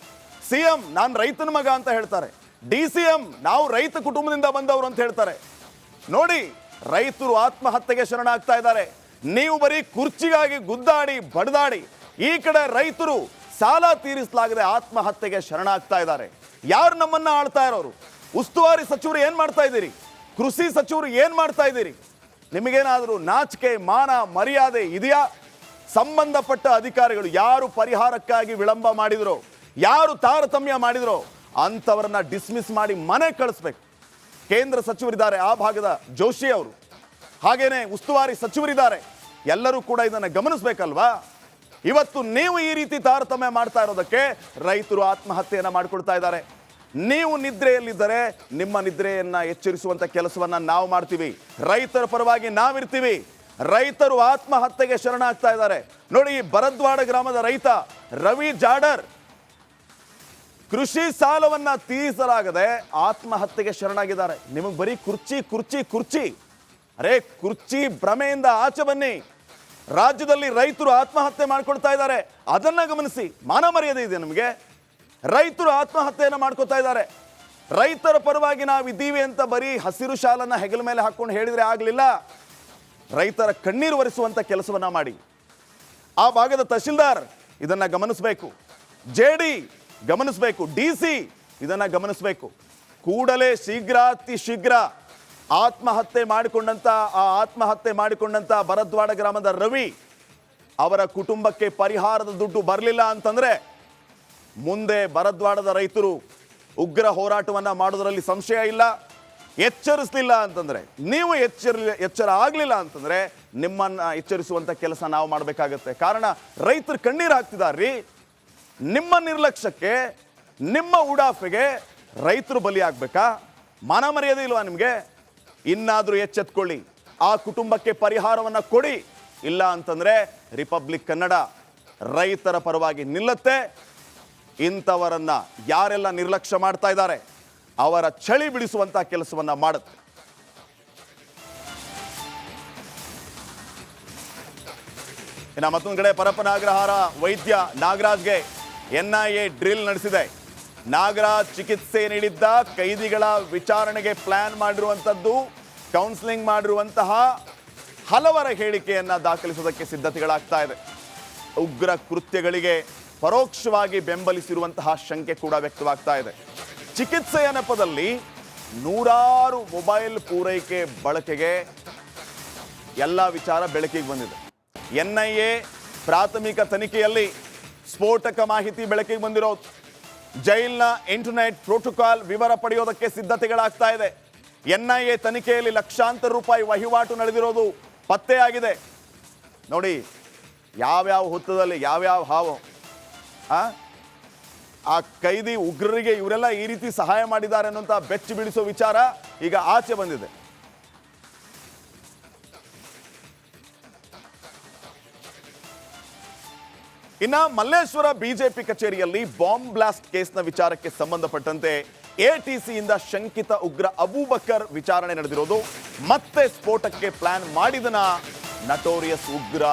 E: ಸಿಎಂ ನಾನು ರೈತನ ಮಗ ಅಂತ ಹೇಳ್ತಾರೆ, DCM ನಾವು ರೈತ ಕುಟುಂಬದಿಂದ ಬಂದವರು ಅಂತ ಹೇಳ್ತಾರೆ. ನೋಡಿ, ರೈತರು ಆತ್ಮಹತ್ಯೆಗೆ ಶರಣಾಗ್ತಾ ಇದ್ದಾರೆ. ನೀವು ಬರೀ ಕುರ್ಚಿಗಾಗಿ ಗುದ್ದಾಡಿ ಬಡದಾಡಿ, ಈ ಕಡೆ ರೈತರು ಸಾಲ ತೀರಿಸಲಾಗದೆ ಆತ್ಮಹತ್ಯೆಗೆ ಶರಣಾಗ್ತಾ ಇದ್ದಾರೆ. ಯಾರು ನಮ್ಮನ್ನ ಆಳ್ತಾ ಇರೋರು? ಉಸ್ತುವಾರಿ ಸಚಿವರು ಏನ್ ಮಾಡ್ತಾ ಇದ್ದೀರಿ? ಕೃಷಿ ಸಚಿವರು ಏನ್ ಮಾಡ್ತಾ ಇದ್ದೀರಿ? ನಿಮಗೇನಾದರೂ ನಾಚಿಕೆ, ಮಾನ, ಮರ್ಯಾದೆ ಇದೆಯಾ? ಸಂಬಂಧಪಟ್ಟ ಅಧಿಕಾರಿಗಳು ಯಾರು ಪರಿಹಾರಕ್ಕಾಗಿ ವಿಳಂಬ ಮಾಡಿದ್ರೋ, ಯಾರು ತಾರತಮ್ಯ ಮಾಡಿದ್ರೋ ಅಂಥವರನ್ನ ಡಿಸ್ಮಿಸ್ ಮಾಡಿ ಮನೆ ಕಳಿಸ್ಬೇಕು. ಕೇಂದ್ರ ಸಚಿವರಿದ್ದಾರೆ ಆ ಭಾಗದ ಜೋಶಿ ಅವರು, ಹಾಗೇನೆ ಉಸ್ತುವಾರಿ ಸಚಿವರಿದ್ದಾರೆ, ಎಲ್ಲರೂ ಕೂಡ ಇದನ್ನು ಗಮನಿಸಬೇಕಲ್ವಾ? ಇವತ್ತು ನೀವು ಈ ರೀತಿ ತಾರತಮ್ಯ ಮಾಡ್ತಾ ಇರೋದಕ್ಕೆ ರೈತರು ಆತ್ಮಹತ್ಯೆಯನ್ನು ಮಾಡಿಕೊಳ್ತಾ ಇದ್ದಾರೆ. ನೀವು ನಿದ್ರೆಯಲ್ಲಿದ್ದರೆ ನಿಮ್ಮ ನಿದ್ರೆಯನ್ನ ಎಚ್ಚರಿಸುವಂತ ಕೆಲಸವನ್ನ ನಾವು ಮಾಡ್ತೀವಿ. ರೈತರ ಪರವಾಗಿ ನಾವಿರ್ತೀವಿ. ರೈತರು ಆತ್ಮಹತ್ಯೆಗೆ ಶರಣಾಗ್ತಾ ಇದ್ದಾರೆ. ನೋಡಿ, ಈ ಭರದ್ವಾಡ ಗ್ರಾಮದ ರೈತ ರವಿ ಜಾಡರ್ ಕೃಷಿ ಸಾಲವನ್ನ ತೀರಿಸಲಾಗದೆ ಆತ್ಮಹತ್ಯೆಗೆ ಶರಣಾಗಿದ್ದಾರೆ. ನಿಮಗೆ ಬರೀ ಕುರ್ಚಿ ಅರೆ ಕುರ್ಚಿ ಭ್ರಮೆಯಿಂದ ಆಚೆ ಬನ್ನಿ. ರಾಜ್ಯದಲ್ಲಿ ರೈತರು ಆತ್ಮಹತ್ಯೆ ಮಾಡ್ಕೊಳ್ತಾ ಇದ್ದಾರೆ, ಅದನ್ನ ಗಮನಿಸಿ. ಮಾನ ಮರ್ಯಾದೆ ಇದೆ ನಮಗೆ? ರೈತರು ಆತ್ಮಹತ್ಯೆಯನ್ನು ಮಾಡ್ಕೋತಾ ಇದ್ದಾರೆ. ರೈತರ ಪರವಾಗಿ ನಾವಿದ್ದೀವಿ ಅಂತ ಬರೀ ಹಸಿರು ಶಾಲನ್ನ ಹೆಗಲ ಮೇಲೆ ಹಾಕೊಂಡು ಹೇಳಿದ್ರೆ ಆಗಲಿಲ್ಲ. ರೈತರ ಕಣ್ಣೀರು ಒರೆಸುವಂತ ಕೆಲಸವನ್ನ ಮಾಡಿ. ಆ ಭಾಗದ ತಹಶೀಲ್ದಾರ್ ಇದನ್ನ ಗಮನಿಸಬೇಕು, JD ಗಮನಿಸಬೇಕು, DC ಇದನ್ನ ಗಮನಿಸಬೇಕು. ಕೂಡಲೇ ಅತಿ ಶೀಘ್ರ ಆತ್ಮಹತ್ಯೆ ಮಾಡಿಕೊಂಡಂತ ಭರದ್ವಾಡ ಗ್ರಾಮದ ರವಿ ಅವರ ಕುಟುಂಬಕ್ಕೆ ಪರಿಹಾರದ ದುಡ್ಡು ಬರಲಿಲ್ಲ ಅಂತಂದ್ರೆ ಮುಂದೆ ಭರದ್ವಾಡದ ರೈತರು ಉಗ್ರ ಹೋರಾಟವನ್ನ ಮಾಡೋದರಲ್ಲಿ ಸಂಶಯ ಇಲ್ಲ. ಎಚ್ಚರಿಸಲಿಲ್ಲ ಅಂತಂದ್ರೆ, ನೀವು ಎಚ್ಚರ ಆಗಲಿಲ್ಲ ಅಂತಂದ್ರೆ ನಿಮ್ಮನ್ನ ಎಚ್ಚರಿಸುವಂತ ಕೆಲಸ ನಾವು ಮಾಡಬೇಕಾಗತ್ತೆ. ಕಾರಣ ರೈತರು ಕಣ್ಣೀರು ಹಾಕ್ತಿದಾರ್ರಿ. ನಿಮ್ಮ ನಿರ್ಲಕ್ಷ್ಯಕ್ಕೆ, ನಿಮ್ಮ ಉಡಾಫೆಗೆ ರೈತರು ಬಲಿಯಾಗಬೇಕಾ? ಮಾನ ಮರ್ಯಾದೆ ಇಲ್ವಾ ನಿಮಗೆ? ಇನ್ನಾದರೂ ಎಚ್ಚೆತ್ಕೊಳ್ಳಿ, ಆ ಕುಟುಂಬಕ್ಕೆ ಪರಿಹಾರವನ್ನ ಕೊಡಿ. ಇಲ್ಲ ಅಂತಂದ್ರೆ ರಿಪಬ್ಲಿಕ್ ಕನ್ನಡ ರೈತರ ಪರವಾಗಿ ನಿಲ್ಲತ್ತೆ. ಇಂಥವರನ್ನ ಯಾರೆಲ್ಲ ನಿರ್ಲಕ್ಷ್ಯ ಮಾಡ್ತಾ ಇದ್ದಾರೆ ಅವರ ಚಳಿ ಬಿಡಿಸುವಂತಹ ಕೆಲಸವನ್ನ ಮಾಡುತ್ತೆ. ಇನ್ನು ಮತ್ತೊಂದು ಕಡೆ ಪರಪ್ಪನ ಅಗ್ರಹಾರ ವೈದ್ಯ ನಾಗರಾಜ್ಗೆ NIA ಡ್ರಿಲ್ ನಡೆಸಿದೆ. ನಾಗರಾಜ್ ಚಿಕಿತ್ಸೆ ನೀಡಿದ್ದ ಕೈದಿಗಳ ವಿಚಾರಣೆಗೆ ಪ್ಲಾನ್ ಮಾಡಿರುವಂಥದ್ದು, ಕೌನ್ಸಿಲಿಂಗ್ ಮಾಡಿರುವಂತಹ ಹಲವರ ಹೇಳಿಕೆಯನ್ನ ದಾಖಲಿಸುವುದಕ್ಕೆ ಸಿದ್ಧತೆಗಳಾಗ್ತಾ ಇದೆ. ಉಗ್ರ ಕೃತ್ಯಗಳಿಗೆ ಪರೋಕ್ಷವಾಗಿ ಬೆಂಬಲಿಸಿರುವಂತಹ ಶಂಕೆ ಕೂಡ ವ್ಯಕ್ತವಾಗ್ತಾ ಇದೆ. ಚಿಕಿತ್ಸೆಯ ನೆಪದಲ್ಲಿ ನೂರಾರು ಮೊಬೈಲ್ ಪೂರೈಕೆ ಬಳಕೆಗೆ ಎಲ್ಲ ವಿಚಾರ ಬೆಳಕಿಗೆ ಬಂದಿದೆ. NIA ಪ್ರಾಥಮಿಕ ತನಿಖೆಯಲ್ಲಿ ಸ್ಫೋಟಕ ಮಾಹಿತಿ ಬೆಳಕಿಗೆ ಬಂದಿರೋದು. ಜೈಲಿನ ಇಂಟರ್ನೆಟ್ ಪ್ರೋಟೋಕಾಲ್ ವಿವರ ಪಡೆಯೋದಕ್ಕೆ ಸಿದ್ಧತೆಗಳಾಗ್ತಾ ಇದೆ. NIA ತನಿಖೆಯಲ್ಲಿ ಲಕ್ಷಾಂತರ ರೂಪಾಯಿ ವಹಿವಾಟು ನಡೆದಿರೋದು ಪತ್ತೆಯಾಗಿದೆ. ನೋಡಿ ಯಾವ್ಯಾವ ಹೊತ್ತದಲ್ಲಿ ಯಾವ್ಯಾವ ಹಾವು ಆ ಕೈದಿ ಉಗ್ರರಿಗೆ ಇವರೆಲ್ಲ ಈ ರೀತಿ ಸಹಾಯ ಮಾಡಿದ್ದಾರೆ ಅನ್ನುವಂಥ ಬೆಚ್ಚಿ ಬೀಳಿಸೋ ವಿಚಾರ ಈಗ ಆಚೆ ಬಂದಿದೆ. ಇನ್ನ ಮಲ್ಲೇಶ್ವರ ಬಿಜೆಪಿ ಕಚೇರಿಯಲ್ಲಿ ಬಾಂಬ್ ಬ್ಲಾಸ್ಟ್ ಕೇಸ್ನ ವಿಚಾರಕ್ಕೆ ಸಂಬಂಧಪಟ್ಟಂತೆ ATC ಯಿಂದ ಶಂಕಿತ ಉಗ್ರ ಅಬೂಬಕರ್ ವಿಚಾರಣೆ ನಡೆದಿರೋದು. ಮತ್ತೆ ಸ್ಫೋಟಕ್ಕೆ ಪ್ಲಾನ್ ಮಾಡಿದನ ನಟೋರಿಯಸ್ ಉಗ್ರ.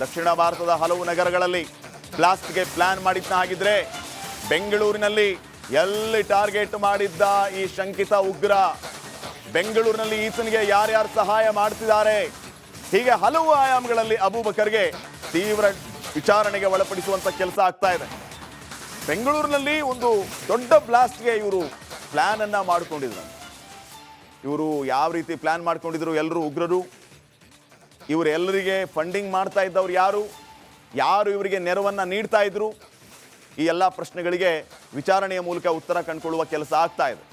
E: ದಕ್ಷಿಣ ಭಾರತದ ಹಲವು ನಗರಗಳಲ್ಲಿ ಬ್ಲಾಸ್ಟ್ಗೆ ಪ್ಲಾನ್ ಮಾಡಿದ್ನ ಹಾಗಿದ್ರೆ ಬೆಂಗಳೂರಿನಲ್ಲಿ ಎಲ್ಲಿ ಟಾರ್ಗೆಟ್ ಮಾಡಿದ್ದ ಈ ಶಂಕಿತ ಉಗ್ರ, ಬೆಂಗಳೂರಿನಲ್ಲಿ ಈತನಿಗೆ ಯಾರ್ಯಾರು ಸಹಾಯ ಮಾಡ್ತಿದ್ದಾರೆ, ಹೀಗೆ ಹಲವು ಆಯಾಮಗಳಲ್ಲಿ ಅಬೂಬಕರ್ಗೆ ತೀವ್ರ ವಿಚಾರಣೆಗೆ ಒಳಪಡಿಸುವಂತ ಕೆಲಸ ಆಗ್ತಾ ಇದೆ. ಬೆಂಗಳೂರಿನಲ್ಲಿ ಒಂದು ದೊಡ್ಡ ಬ್ಲಾಸ್ಟ್ಗೆ ಇವರು ಪ್ಲಾನ್ ಅನ್ನ ಮಾಡಿಕೊಂಡಿದ್ರು. ಇವರು ಯಾವ ರೀತಿ ಪ್ಲಾನ್ ಮಾಡ್ಕೊಂಡಿದ್ರು ಎಲ್ಲರೂ ಉಗ್ರರು, ಇವರೆಲ್ಲರಿಗೆ ಫಂಡಿಂಗ್ ಮಾಡ್ತಾ ಇದ್ದವ್ರು ಯಾರು, ಯಾರು ಇವರಿಗೆ ನೆರವನ್ನ ನೀಡ್ತಾ ಇದ್ರು, ಈ ಎಲ್ಲ ಪ್ರಶ್ನೆಗಳಿಗೆ ವಿಚಾರಣೆಯ ಮೂಲಕ ಉತ್ತರ ಕಂಡುಕೊಳ್ಳುವ ಕೆಲಸ ಆಗ್ತಾ ಇದೆ.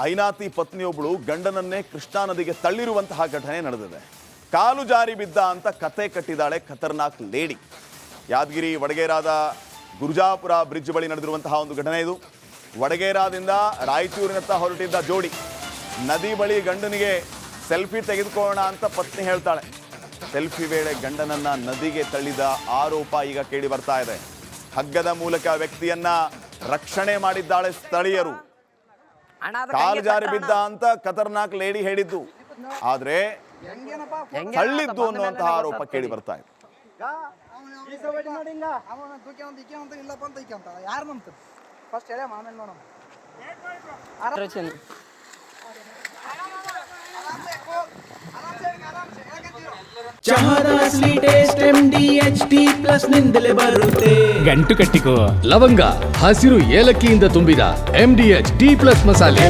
E: ಐನಾತಿ ಪತ್ನಿಯೊಬ್ಬಳು ಗಂಡನನ್ನೇ ಕೃಷ್ಣಾ ನದಿಗೆ ತಳ್ಳಿರುವಂತಹ ಘಟನೆ ನಡೆದಿದೆ. ಕಾಲು ಜಾರಿ ಬಿದ್ದ ಅಂತ ಕತೆ ಕಟ್ಟಿದ್ದಾಳೆ ಖತರ್ನಾಕ್ ಲೇಡಿ. ಯಾದಗಿರಿ ವಡಗೇರಾದ ಗುರ್ಜಾಪುರ ಬ್ರಿಡ್ಜ್ ಬಳಿ ನಡೆದಿರುವಂತಹ ಒಂದು ಘಟನೆ ಇದು. ವಡಗೇರಾದಿಂದ ರಾಯಚೂರಿನತ್ತ ಹೊರಟಿದ್ದ ಜೋಡಿ ನದಿ ಬಳಿ ಗಂಡನಿಗೆ ಸೆಲ್ಫಿ ತೆಗೆದುಕೊಳ್ಳೋಣ ಅಂತ ಪತ್ನಿ ಹೇಳ್ತಾಳೆ. ಸೆಲ್ಫಿ ವೇಳೆ ಗಂಡನನ್ನ ನದಿಗೆ ತಳ್ಳಿದ ಆರೋಪ ಈಗ ಕೇಳಿ ಬರ್ತಾ ಇದೆ. ಹಗ್ಗದ ಮೂಲಕ ವ್ಯಕ್ತಿಯನ್ನ ರಕ್ಷಣೆ ಮಾಡಿದ್ದಾಳೆ ಸ್ಥಳೀಯರು. ಕಾಲು ಜಾರಿ ಬಿದ್ದ ಅಂತ ಖತರ್ನಾಕ್ ಲೇಡಿ ಹೇಳಿದ್ದು, ಆದ್ರೆ ತಳ್ಳಿದ್ದು ಅನ್ನುವಂತಹ ಆರೋಪ ಕೇಳಿ ಬರ್ತಾ ಇದೆ.
B: ಗಂಟು ಕಟ್ಟಿಕೋ ಲವಂಗ ಹಸಿರು ಏಲಕ್ಕಿಯಿಂದ ತುಂಬಿದ MDH D+ ಮಸಾಲೆ.